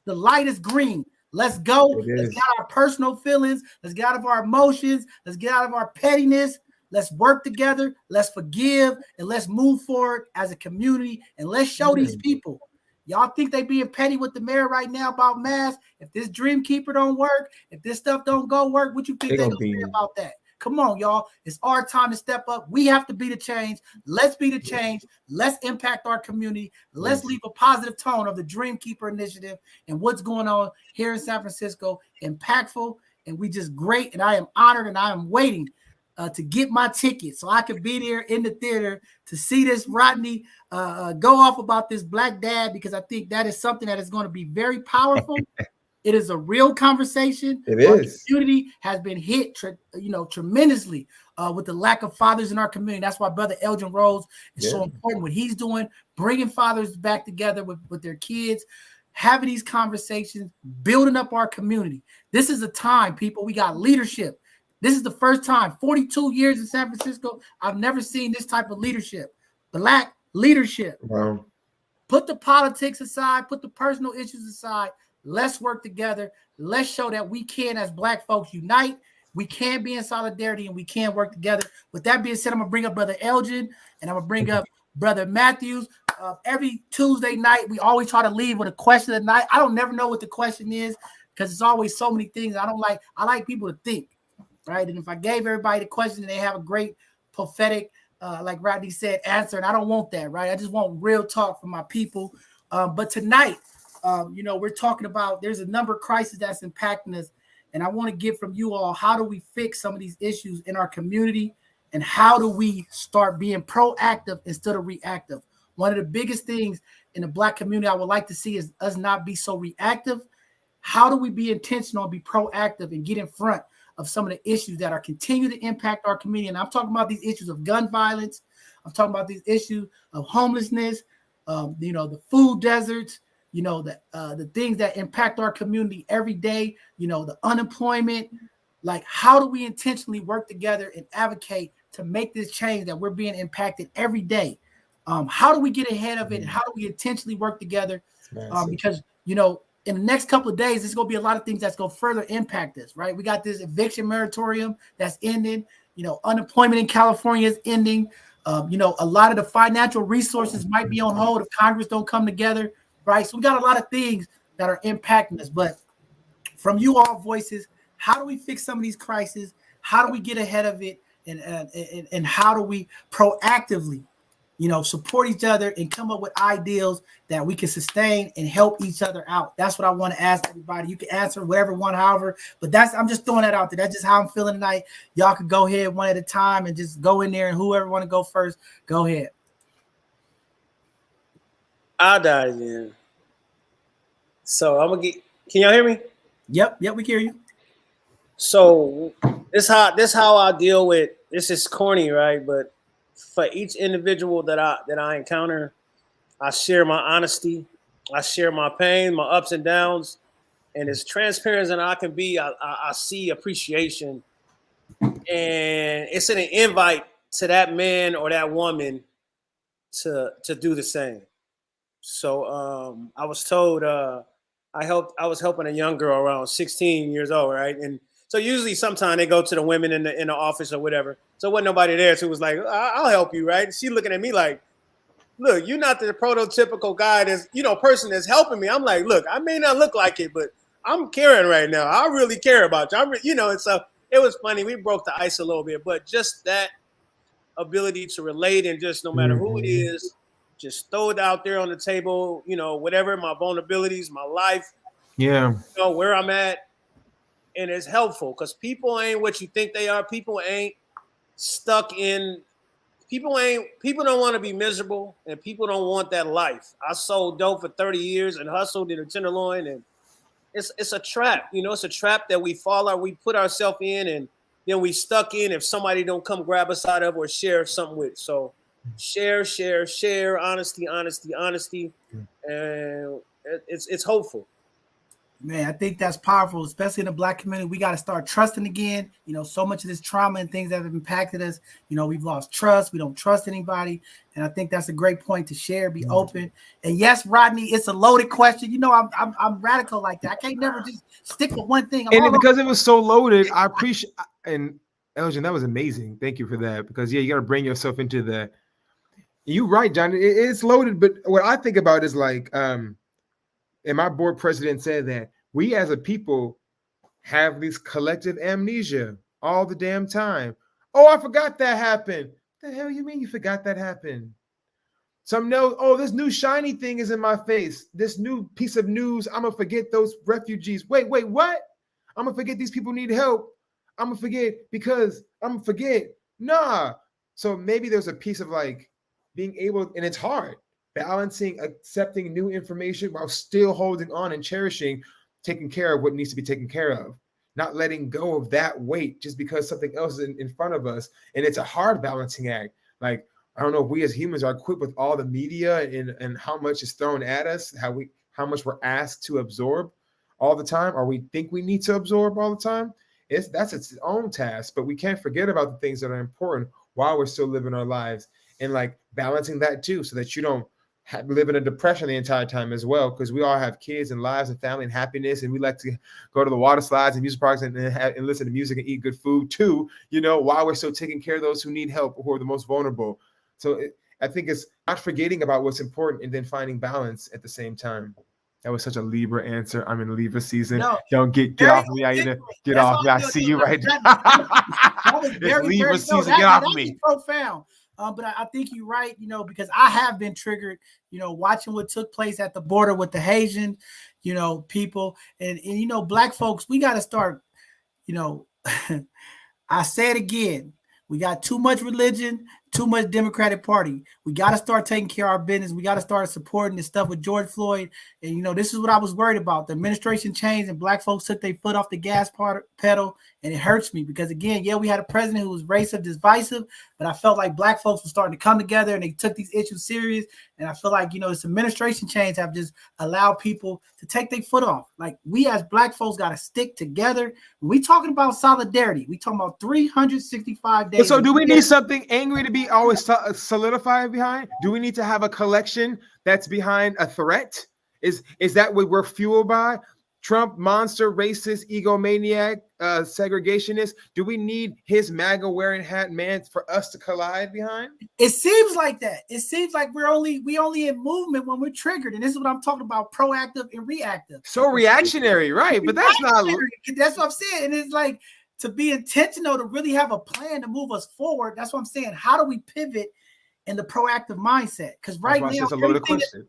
The light is green. Let's go. Let's get out of our personal feelings. Let's get out of our emotions. Let's get out of our pettiness. Let's work together. Let's forgive and let's move forward as a community. And let's show these people. Y'all think they being petty with the mayor right now about masks? If this Dreamkeeper don't work, if this stuff don't go work, what you think they gonna say about that? Come on, y'all. It's our time to step up. We have to be the change. Let's be the change. Let's impact our community. Let's leave a positive tone of the Dreamkeeper Initiative and what's going on here in San Francisco. Impactful, and we just great. And I am honored and I am waiting to get my ticket so I can be there in the theater to see this Rodney go off about this Black dad, because I think that is something that is going to be very powerful. It is a real conversation.
It is.
Our community has been hit, tremendously with the lack of fathers in our community. That's why Brother Elgin Rose is so important. What he's doing, bringing fathers back together with their kids, having these conversations, building up our community. This is a time, people. We got leadership. This is the first time, 42 years in San Francisco, I've never seen this type of leadership. Black leadership.
Wow.
Put the politics aside, put the personal issues aside. Let's work together. Let's show that we can, as Black folks, unite. We can be in solidarity and we can work together. With that being said, I'm going to bring up Brother Elgin and I'm going to bring up Brother Matthews. Every Tuesday night, we always try to leave with a question of the night. I don't never know what the question is because it's always so many things. I like people to think, right? And if I gave everybody the question and they have a great prophetic, like Rodney said, answer, and I don't want that, right? I just want real talk from my people. But tonight, we're talking about there's a number of crises that's impacting us. And I want to get from you all, how do we fix some of these issues in our community? And how do we start being proactive instead of reactive? One of the biggest things in the Black community I would like to see is us not be so reactive. How do we be intentional and be proactive and get in front of some of the issues that are continuing to impact our community? And I'm talking about these issues of gun violence. I'm talking about these issues of homelessness, the food deserts, the things that impact our community every day, the unemployment. Like, how do we intentionally work together and advocate to make this change that we're being impacted every day? How do we get ahead of it? And how do we intentionally work together? Because, in the next couple of days, there's going to be a lot of things that's going to further impact us, right? We got this eviction moratorium that's ending. Unemployment in California is ending. A lot of the financial resources might be on hold if Congress don't come together, right? So we got a lot of things that are impacting us. But from you all voices, how do we fix some of these crises? How do we get ahead of it? And how do we proactively, support each other and come up with ideals that we can sustain and help each other out? That's what I want to ask everybody. You can answer whatever one, however, but I'm just throwing that out there. That's just how I'm feeling tonight. Y'all can go ahead one at a time and just go in there, and whoever want to go first, go ahead.
I'll dive in. So can y'all hear me?
Yep, we can hear you.
So this how I deal with this. Is corny, right? But for each individual that I encounter, I share my honesty, I share my pain, my ups and downs, and as transparent as I can be, I see appreciation, and it's an invite to that man or that woman to do the same. So I was told I was helping a young girl around 16 years old, right? And so usually sometime they go to the women in the office or whatever. So wasn't nobody there. So it was like, I'll help you, right? She looking at me like, look, you're not the prototypical guy that's, person that's helping me. I'm like, look, I may not look like it, but I'm caring right now. I really care about you. And so it was funny. We broke the ice a little bit, but just that ability to relate, and just no matter who it is, just throw it out there on the table, whatever my vulnerabilities, my life, where I'm at. And it's helpful because people ain't what you think they are. People ain't stuck in, people don't want to be miserable, and people don't want that life. I sold dope for 30 years and hustled in a Tenderloin, and it's a trap. It's a trap that we we put ourselves in, and then we stuck in if somebody don't come grab us out of or share something with. So share, honesty, and it's hopeful.
Man, I think that's powerful, especially in the Black community. We got to start trusting again. So much of this trauma and things that have impacted us, we've lost trust. We don't trust anybody. And I think that's a great point to share, be open. And yes, Rodney, it's a loaded question. I'm radical like that. I can't never just stick with one thing.
And because it was so loaded, I appreciate, and Elgin, that was amazing. Thank you for that. Because you got to bring yourself into you're right, John. It's loaded. But what I think about is like, and my board president said that we as a people have this collective amnesia all the damn time. Oh, I forgot that happened. The hell you mean you forgot that happened? This new shiny thing is in my face. This new piece of news, I'm going to forget those refugees. Wait, what? I'm going to forget these people need help. I'm going to forget because I'm going to forget. Nah. So maybe there's a piece of like being able, and it's hard, balancing accepting new information while still holding on and cherishing, taking care of what needs to be taken care of, not letting go of that weight just because something else is in front of us. And it's a hard balancing act. Like, I don't know if we as humans are equipped with all the media and how much is thrown at us, how much we're asked to absorb all the time, or we think we need to absorb all the time. That's its own task. But we can't forget about the things that are important while we're still living our lives, and like balancing that too, so that you don't live in a depression the entire time as well, because we all have kids and lives and family and happiness, and we like to go to the water slides and music parks and listen to music and eat good food too, while we're still taking care of those who need help, who are the most vulnerable. So I think it's not forgetting about what's important and then finding balance at the same time. That was such a Libra answer. I'm in Libra season.
No,
Don't get off me, Aida. Get off me. I see you right now. It's Libra season. Get off me.
Profound. But I think you're right, because I have been triggered, watching what took place at the border with the Haitian, people and Black folks. We got to start, I say it again. We got too much religion, too much Democratic Party. We got to start taking care of our business. We got to start supporting this stuff with George Floyd. And, this is what I was worried about. The administration changed and Black folks took their foot off the gas pedal. And it hurts me because, again, we had a president who was racist, divisive, but I felt like Black folks were starting to come together and they took these issues serious. And I feel like, this administration change have just allowed people to take their foot off. Like, we as Black folks got to stick together. When we talking about solidarity, we talking about 365 days.
So do we need something angry to be always solidified behind? Do we need to have a collection that's behind a threat? Is that what we're fueled by? Trump, monster, racist, egomaniac, segregationist. Do we need his MAGA wearing hat man for us to collide behind?
It seems like that. It seems like we only in movement when we're triggered, and this is what I'm talking about: proactive and reactive.
So reactionary, right? But that's not.
That's what I'm saying. And it's like to be intentional, to really have a plan to move us forward. That's what I'm saying. How do we pivot in the proactive mindset? Because right now,
it's a loaded question.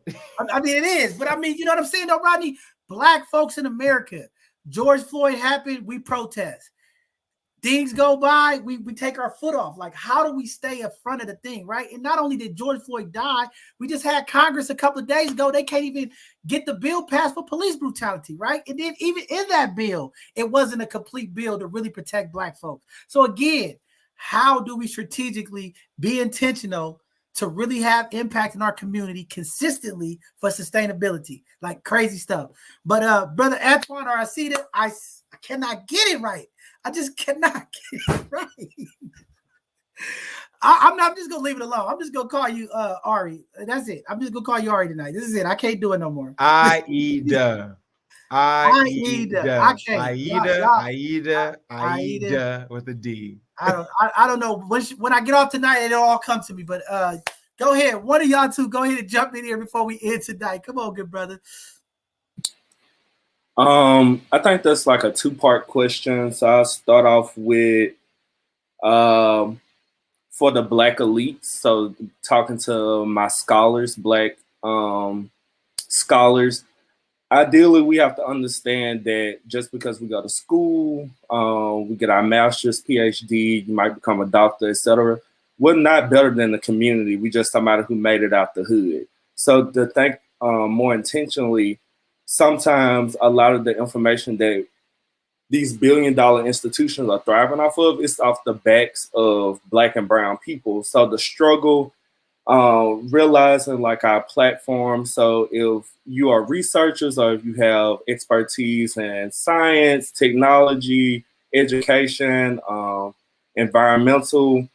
I mean, it is, but I mean, you know what I'm saying, though, Rodney? Black folks in America, George Floyd happened, we protest. Things go by, we take our foot off. Like, how do we stay in front of the thing, right? And not only did George Floyd die, we just had Congress a couple of days ago. They can't even get the bill passed for police brutality, right? And then even in that bill, it wasn't a complete bill to really protect Black folks. So again, how do we strategically be intentional to really have impact in our community consistently for sustainability? Like crazy stuff. But Brother Antoine or Asita, I cannot get it right. I just cannot get it right. I'm just gonna leave it alone. I'm just gonna call you Ari. That's it. I'm just gonna call you Ari tonight. This is it. I can't do it no more.
Aida with a D.
I don't know. When I get off tonight, it'll all come to me. But go ahead. One of y'all two, go ahead and jump in here before we end tonight. Come on, good brother.
I think that's like a two-part question. So I'll start off with for the Black elites. So talking to my scholars, Black scholars, ideally we have to understand that just because we go to school, we get our master's, PhD, you might become a doctor, etc., we're not better than the community. We just somebody who made it out the hood. So to think more intentionally, sometimes a lot of the information that these billion-dollar institutions are thriving off of is off the backs of Black and brown people. So the struggle, realizing like our platform. So if you are researchers or if you have expertise in science, technology, education, environmental,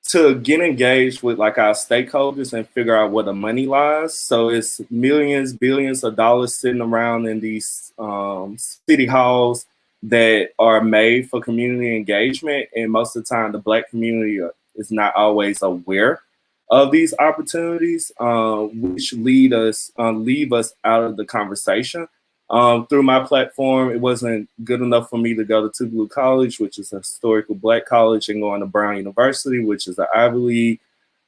to get engaged with like our stakeholders and figure out where the money lies. So it's millions, billions of dollars sitting around in these city halls that are made for community engagement. And most of the time, the Black community is not always aware of these opportunities, which leave us out of the conversation. Through my platform, it wasn't good enough for me to go to Tougaloo College, which is a historical Black college, and going to Brown University, which is an Ivy League.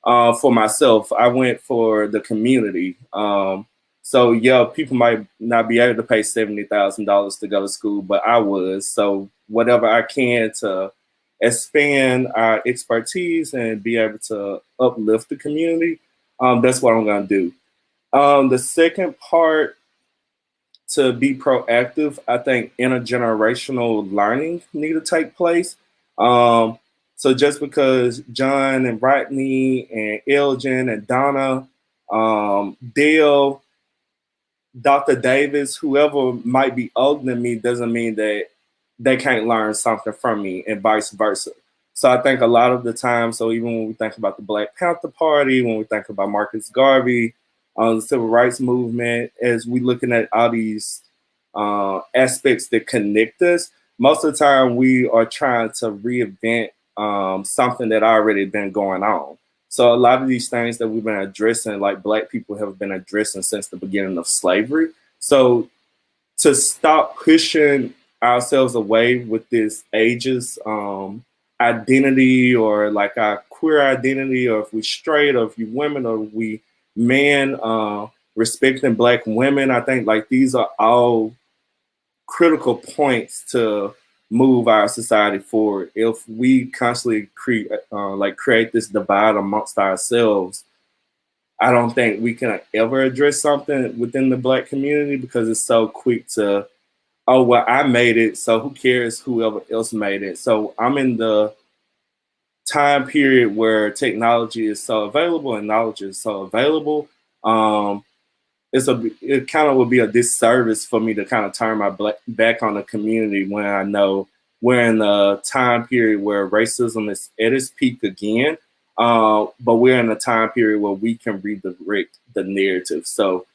For myself, I went for the community. So yeah, people might not be able to pay $70,000 to go to school, but I was. So whatever I can to expand our expertise and be able to uplift the community, that's what I'm going to do. The second part, to be proactive, I think intergenerational learning need to take place. So just because John and Rodney and Elgin and Donna, Dale, Dr. Davis, whoever might be older than me, doesn't mean that they can't learn something from me, and vice versa. So I think a lot of the time, so even when we think about the Black Panther Party, when we think about Marcus Garvey, the civil rights movement, as we looking at all these aspects that connect us, most of the time we are trying to reinvent something that already been going on. So a lot of these things that we've been addressing, like Black people have been addressing since the beginning of slavery. So to stop pushing ourselves away with this ageist identity, or like our queer identity, or if we straight, or if you women, or we men, respecting Black women, I think like these are all critical points to move our society forward. If we constantly create this divide amongst ourselves, I don't think we can ever address something within the Black community, because it's so quick to, oh, well, I made it, so who cares whoever else made it. So I'm in the time period where technology is so available and knowledge is so available. It kind of would be a disservice for me to kind of turn my back on the community when I know we're in a time period where racism is at its peak again. But we're in a time period where we can redirect the narrative. So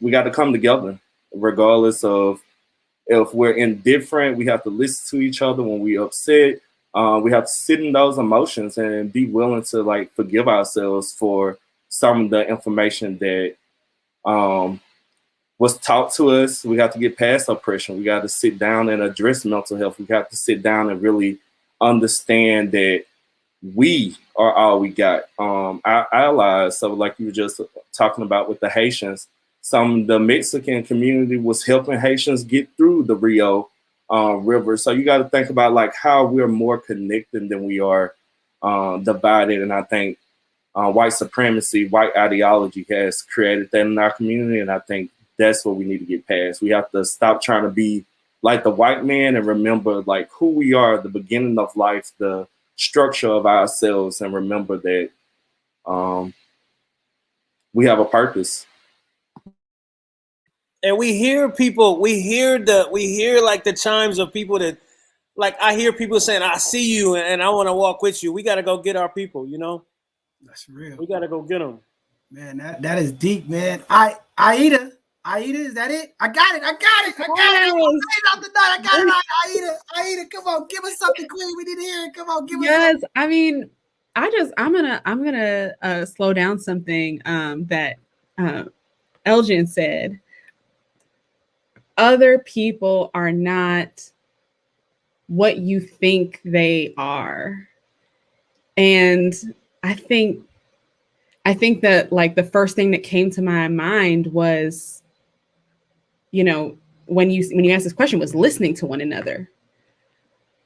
we got to come together, regardless of if we're indifferent. We have to listen to each other when we're upset. We have to sit in those emotions and be willing to like forgive ourselves for some of the information that was taught to us. We got to get past oppression. We got to sit down and address mental health. We got to sit down and really understand that we are all we got. Our allies. So like you were just talking about with the Haitians, the Mexican community was helping Haitians get through the Rio River. So you got to think about like how we're more connected than we are divided. And I think white supremacy, white ideology has created that in our community. And I think that's what we need to get past. We have to stop trying to be like the white man and remember like who we are, the beginning of life, the structure of ourselves, and remember that we have a purpose.
And we hear people, we hear like the chimes of people that, like, I hear people saying, I see you and I want to walk with you. We got to go get our people, you know?
That's real.
We got to go get them.
Man, that is deep, man. Aida, is that it? I got it. Off the dot. I got it. Aida, come on, give us something, Queen. We need to hear it. Come on, give us.
Yes, I mean, I'm gonna slow down something that Elgin said. Other people are not what you think they are, and I think that like the first thing that came to my mind was, you know, when you asked this question, was listening to one another.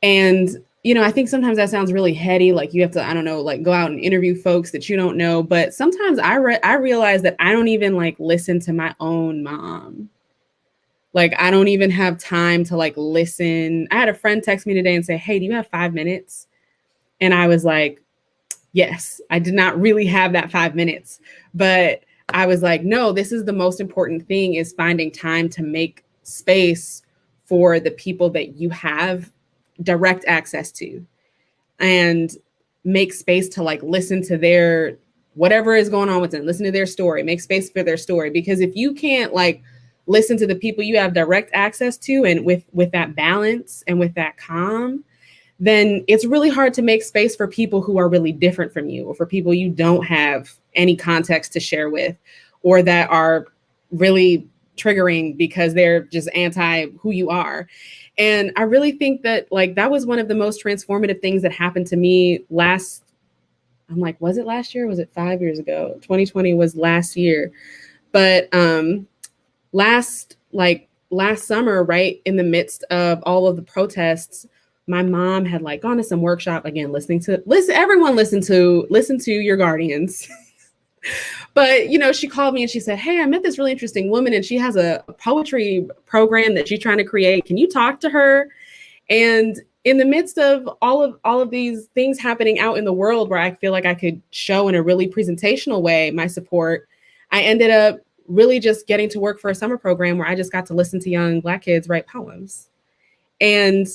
And, you know, I think sometimes that sounds really heady, like you have to, I don't know, like go out and interview folks that you don't know. But sometimes I realize that I don't even like listen to my own mom. Like, I don't even have time to like listen. I had a friend text me today and say, hey, do you have 5 minutes? And I was like, yes. I did not really have that 5 minutes, but I was like, no, this is the most important thing, is finding time to make space for the people that you have direct access to, and make space to like listen to their, whatever is going on with them, listen to their story, make space for their story. Because if you can't like listen to the people you have direct access to, and with that balance and with that calm, then it's really hard to make space for people who are really different from you, or for people you don't have any context to share with, or that are really triggering because they're just anti who you are. And I really think that like that was one of the most transformative things that happened to me was it last year? Was it 5 years ago? 2020 was last year. But last summer, right in the midst of all of the protests, my mom had like gone to some workshop, again, everyone listen to your guardians. But, you know, she called me and she said, hey, I met this really interesting woman and she has a poetry program that she's trying to create. Can you talk to her? And in the midst of all of these things happening out in the world where I feel like I could show in a really presentational way my support, I ended up really just getting to work for a summer program where I just got to listen to young Black kids write poems. And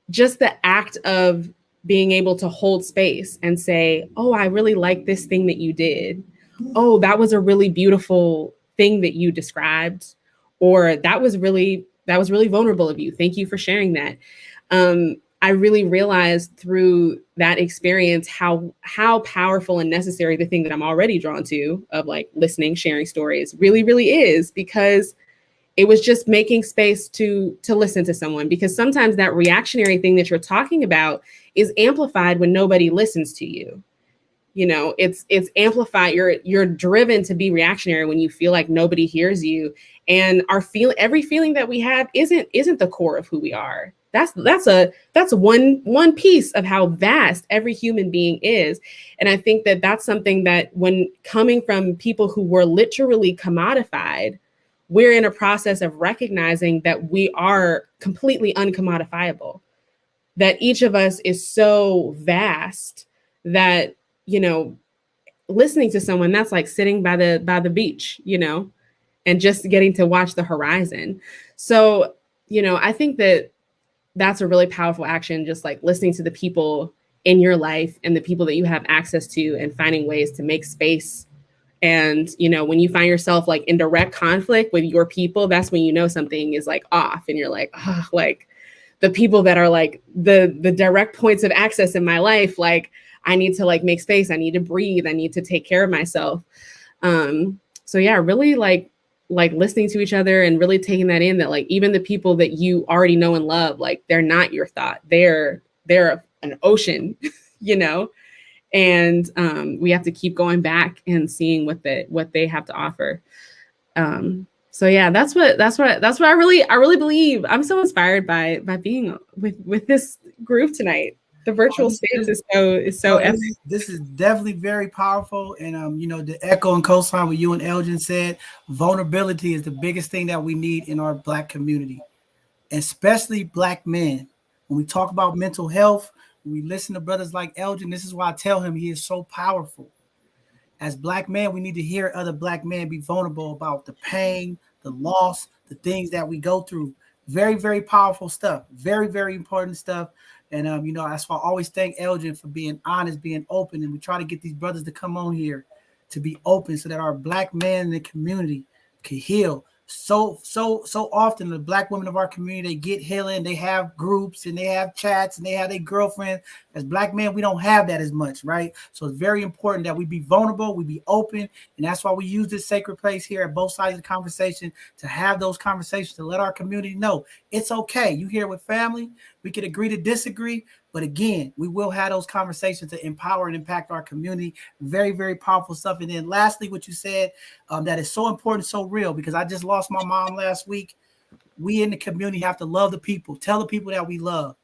just the act of being able to hold space and say, oh, I really like this thing that you did. Oh, that was a really beautiful thing that you described. Or that was really vulnerable of you. Thank you for sharing that. I really realized through that experience how powerful and necessary the thing that I'm already drawn to of like listening, sharing stories really, really is, because it was just making space to listen to someone, because sometimes that reactionary thing that you're talking about is amplified when nobody listens to you. You know, it's amplified. You're driven to be reactionary when you feel like nobody hears you. And every feeling that we have isn't the core of who we are. That's one piece of how vast every human being is. And I think that that's something that, when coming from people who were literally commodified, we're in a process of recognizing that we are completely uncommodifiable, that each of us is so vast that, you know, listening to someone, that's like sitting by the beach, you know, and just getting to watch the horizon. So, you know, I think that that's a really powerful action, just like listening to the people in your life and the people that you have access to, and finding ways to make space. And, you know, when you find yourself like in direct conflict with your people, that's when you know something is like off, and you're like, oh, like the people that are like the direct points of access in my life, like I need to like make space. I need to breathe. I need to take care of myself. So yeah, really like listening to each other and really taking that in, that like even the people that you already know and love, like they're not your thought. They're an ocean, you know, and we have to keep going back and seeing what they have to offer. So yeah, that's what I really believe. I'm so inspired by being with this group tonight. The virtual space is so epic.
This is definitely very powerful. And you know, the echo and co-sign what you and Elgin said, vulnerability is the biggest thing that we need in our Black community, especially Black men. When we talk about mental health, when we listen to brothers like Elgin, this is why I tell him he is so powerful. As Black men, we need to hear other Black men be vulnerable about the pain, the loss, the things that we go through. Very, very powerful stuff. Very, very important stuff. And you know, that's why I always thank Elgin for being honest, being open. And we try to get these brothers to come on here to be open so that our Black men in the community can heal. So often the Black women of our community, they get healing, they have groups and they have chats and they have their girlfriends. As Black men, we don't have that as much, right? So it's very important that we be vulnerable, we be open. And that's why we use this sacred place here at both sides of the conversation, to have those conversations, to let our community know it's okay. You here with family, we can agree to disagree. But again, we will have those conversations to empower and impact our community. Very, very powerful stuff. And then lastly, what you said, that is so important, so real, because I just lost my mom last week. We in the community have to love the people, tell the people that we love,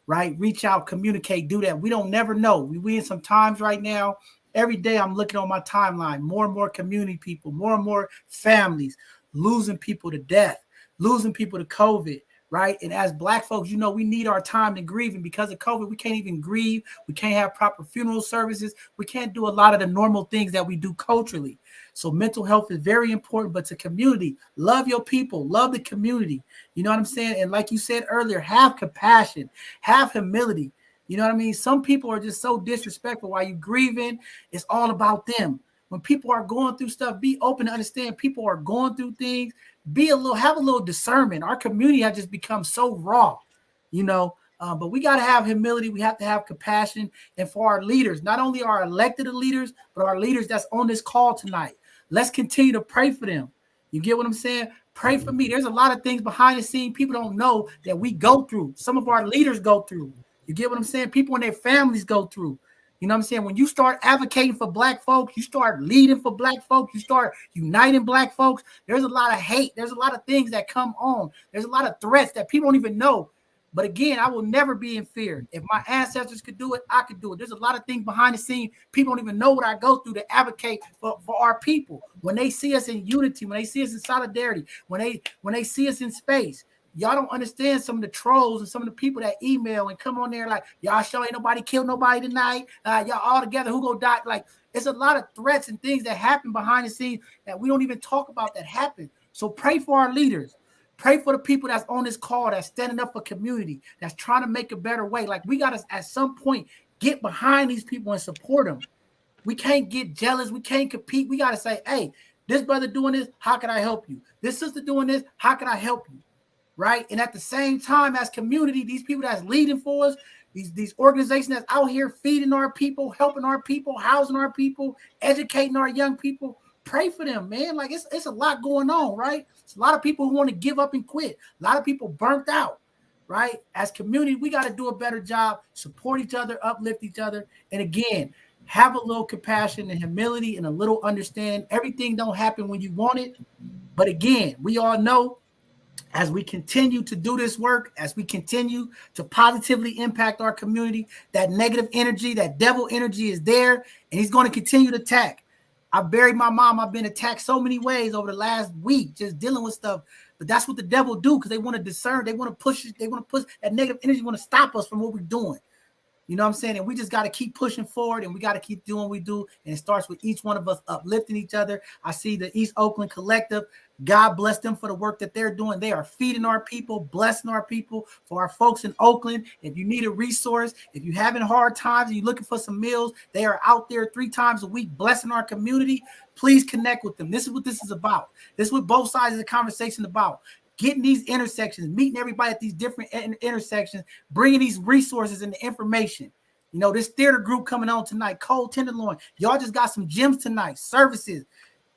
right? Reach out, communicate, do that. We don't never know. We in some times right now, every day I'm looking on my timeline, more and more community people, more and more families, losing people to death, losing people to COVID. Right. And as Black folks, you know, we need our time to grieve. And because of COVID, we can't even grieve. We can't have proper funeral services. We can't do a lot of the normal things that we do culturally. So mental health is very important. But to community, love your people, love the community. You know what I'm saying? And like you said earlier, have compassion, have humility. You know what I mean? Some people are just so disrespectful while you're grieving. It's all about them. When people are going through stuff, be open to understand people are going through things. Have a little discernment. Our community has just become so raw, you know, but we got to have humility. We have to have compassion. And for our leaders, not only our elected leaders, but our leaders that's on this call tonight, let's continue to pray for them. You get what I'm saying? Pray for me. There's a lot of things behind the scenes people don't know that we go through. Some of our leaders go through. You get what I'm saying? People and their families go through. You know what I'm saying? When you start advocating for Black folks, you start leading for Black folks, you start uniting Black folks, there's a lot of hate. There's a lot of things that come on. There's a lot of threats that people don't even know. But again, I will never be in fear. If my ancestors could do it, I could do it. There's a lot of things behind the scenes. People don't even know what I go through to advocate for our people. When they see us in unity, when they see us in solidarity, when they see us in space. Y'all don't understand some of the trolls and some of the people that email and come on there like, y'all sure ain't nobody killed nobody tonight. Y'all all together, who gonna die? Like, it's a lot of threats and things that happen behind the scenes that we don't even talk about that happen. So pray for our leaders. Pray for the people that's on this call, that's standing up for community, that's trying to make a better way. Like, we got to, at some point, get behind these people and support them. We can't get jealous. We can't compete. We got to say, hey, this brother doing this, how can I help you? This sister doing this, how can I help you? Right? And at the same time, as community, these people that's leading for us, these organizations that's out here feeding our people, helping our people, housing our people, educating our young people, pray for them, man. Like, it's a lot going on, right? It's a lot of people who want to give up and quit. A lot of people burnt out, right? As community, we got to do a better job, support each other, uplift each other. And again, have a little compassion and humility and a little understanding. Everything don't happen when you want it. But again, we all know, as we continue to do this work, as we continue to positively impact our community, that negative energy, that devil energy is there, and he's going to continue to attack. I buried my mom. I've been attacked so many ways over the last week, just dealing with stuff. But that's what the devil do, because they want to discern. They want to push it. They want to push that negative energy, want to stop us from what we're doing. You know what I'm saying? And we just got to keep pushing forward, and we got to keep doing what we do. And it starts with each one of us uplifting each other. I see the East Oakland Collective. God bless them for the work that they're doing. They are feeding our people, blessing our people. For our folks in Oakland, if you need a resource, if you're having hard times and you're looking for some meals, they are out there 3 times a week blessing our community. Please connect with them. This is what this is about. This is what both sides of the conversation about. Getting these intersections, meeting everybody at these different intersections, bringing these resources and the information. You know, this theater group coming on tonight, Cold Tenderloin. Y'all just got some gems tonight, services.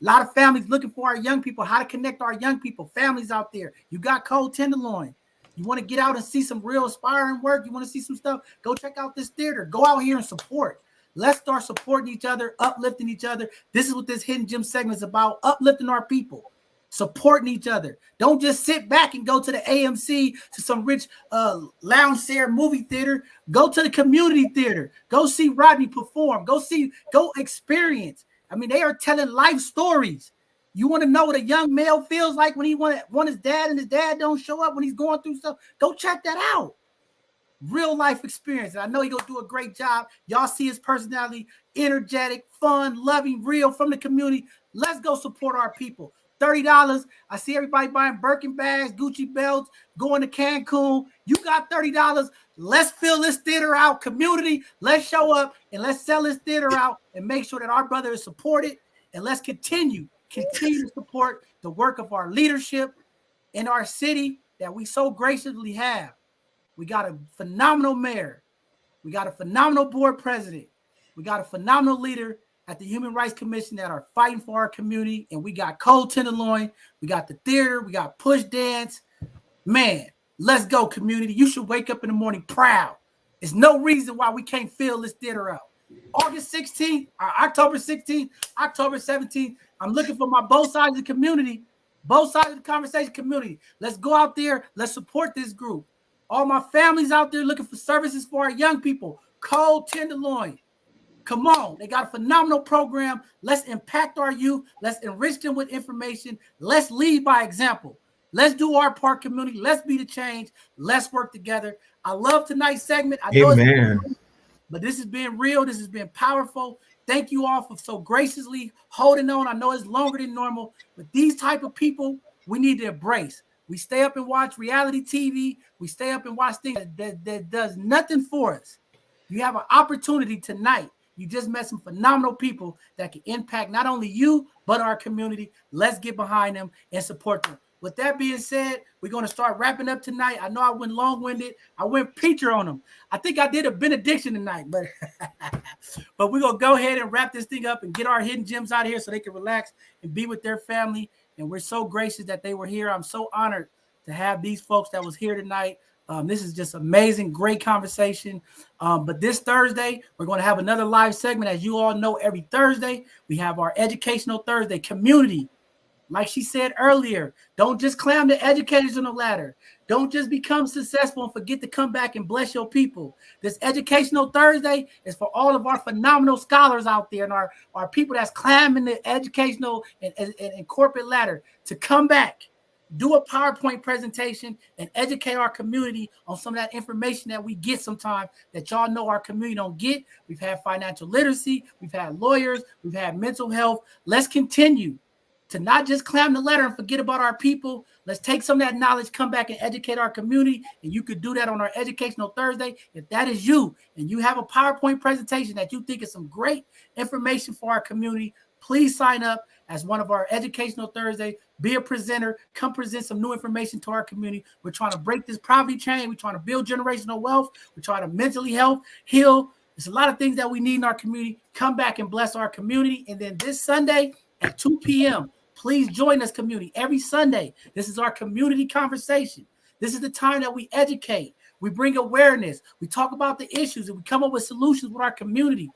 A lot of families looking for our young people, how to connect our young people, families out there. You got Cold Tenderloin. You want to get out and see some real inspiring work. You want to see some stuff. Go check out this theater. Go out here and support. Let's start supporting each other, uplifting each other. This is what this Hidden Gem segment is about, uplifting our people. Supporting each other. Don't just sit back and go to the AMC, to some rich lounge share movie theater. Go to the community theater. Go see Rodney perform. Go experience. I mean, they are telling life stories. You want to know what a young male feels like when he want his dad and his dad don't show up when he's going through stuff? Go check that out. Real life experience. And I know he's going to do a great job. Y'all see his personality, energetic, fun, loving, real, from the community. Let's go support our people. $30. I see everybody buying Birkin bags, Gucci belts, going to Cancun. You got $30. Let's fill this theater out, community. Let's show up and let's sell this theater out and make sure that our brother is supported. And let's continue to support the work of our leadership in our city that we so graciously have. We got a phenomenal mayor. We got a phenomenal board president. We got a phenomenal leader at the Human Rights Commission that are fighting for our community. And we got Cold Tenderloin. We got the theater. We got Push Dance. Man, let's go, community. You should wake up in the morning proud. There's no reason why we can't fill this theater out. August 16th, or October 16th, October 17th. I'm looking for my both sides of the community, both sides of the conversation community. Let's go out there. Let's support this group. All my families out there looking for services for our young people. Cold Tenderloin. Come on. They got a phenomenal program. Let's impact our youth. Let's enrich them with information. Let's lead by example. Let's do our part, community. Let's be the change. Let's work together. I love tonight's segment. I know it's, but this has been real. This has been powerful. Thank you all for so graciously holding on. I know it's longer than normal, but these type of people we need to embrace. We stay up and watch reality TV. We stay up and watch things that does nothing for us. You have an opportunity tonight. You just met some phenomenal people that can impact not only you, but our community. Let's get behind them and support them. With that being said, we're going to start wrapping up tonight. I know I went long-winded. I went preacher on them. I think I did a benediction tonight, but we're going to go ahead and wrap this thing up and get our hidden gems out of here so they can relax and be with their family. And we're so gracious that they were here. I'm so honored to have these folks that was here tonight. This is just amazing, great conversation. But this Thursday, we're going to have another live segment. As you all know, every Thursday, we have our Educational Thursday community. Like she said earlier, don't just climb the educators on the ladder. Don't just become successful and forget to come back and bless your people. This Educational Thursday is for all of our phenomenal scholars out there and our people that's climbing the educational and corporate ladder to come back, do a PowerPoint presentation, and educate our community on some of that information that we get sometimes that y'all know our community don't get. We've had financial literacy. We've had lawyers. We've had mental health. Let's continue to not just clam the letter and forget about our people. Let's take some of that knowledge, come back and educate our community. And you could do that on our Educational Thursday. If that is you and you have a PowerPoint presentation that you think is some great information for our community, please sign up as one of our Educational Thursday. Be a presenter. Come present some new information to our community. We're trying to break this poverty chain. We're trying to build generational wealth. We're trying to mentally heal. There's a lot of things that we need in our community. Come back and bless our community. And then this Sunday at 2 p.m., please join us, community. Every Sunday, this is our community conversation. This is the time that we educate. We bring awareness. We talk about the issues, and we come up with solutions with our community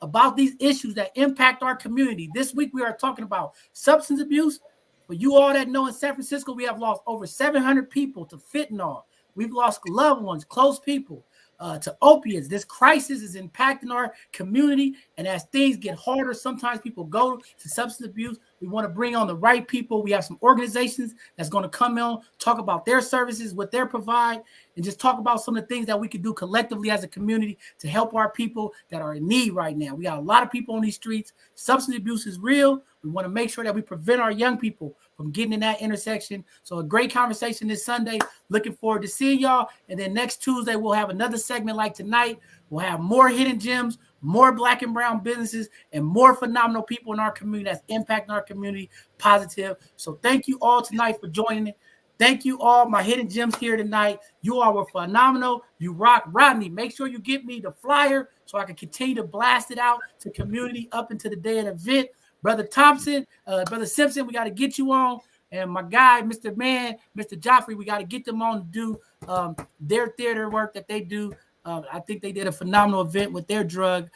about these issues that impact our community. This week, we are talking about substance abuse. For you all that know, in San Francisco, we have lost over 700 people to fentanyl. We've lost loved ones, close people, to opiates. This crisis is impacting our community. And as things get harder, sometimes people go to substance abuse. We want to bring on the right people. We have some organizations that's going to come on, talk about their services, what they provide, and just talk about some of the things that we can do collectively as a community to help our people that are in need right now. We got a lot of people on these streets. Substance abuse is real. We want to make sure that we prevent our young people from getting in that intersection. So a great conversation this Sunday. Looking forward to seeing y'all. And then next Tuesday, we'll have another segment like tonight. We'll have more hidden gems, more Black and brown businesses, and more phenomenal people in our community that's impacting our community positive. So thank you all tonight for joining it. Thank you all, my hidden gems here tonight. You all were phenomenal. You rock. Rodney, make sure you get me the flyer so I can continue to blast it out to community up into the day of the event. Brother Thompson, Brother Simpson, we got to get you on. And my guy, Mr. Joffrey, we got to get them on to do their theater work that they do. I think they did a phenomenal event with their drug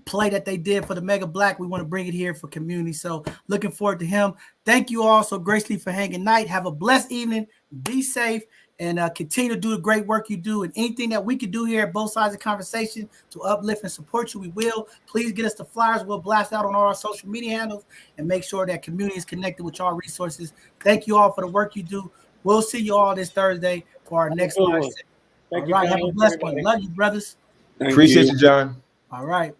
play that they did for the Mega Black. We want to bring it here for community. So looking forward to him. Thank you all so graciously for hanging night. Have a blessed evening. Be safe. And continue to do the great work you do. And anything that we can do here at Both Sides of the Conversation to uplift and support you, we will. Please get us the flyers. We'll blast out on all our social media handles and make sure that community is connected with our resources. Thank you all for the work you do. We'll see you all this Thursday for our next live. All right, have a blessed one. Love you, brothers.
Appreciate you, John.
All right.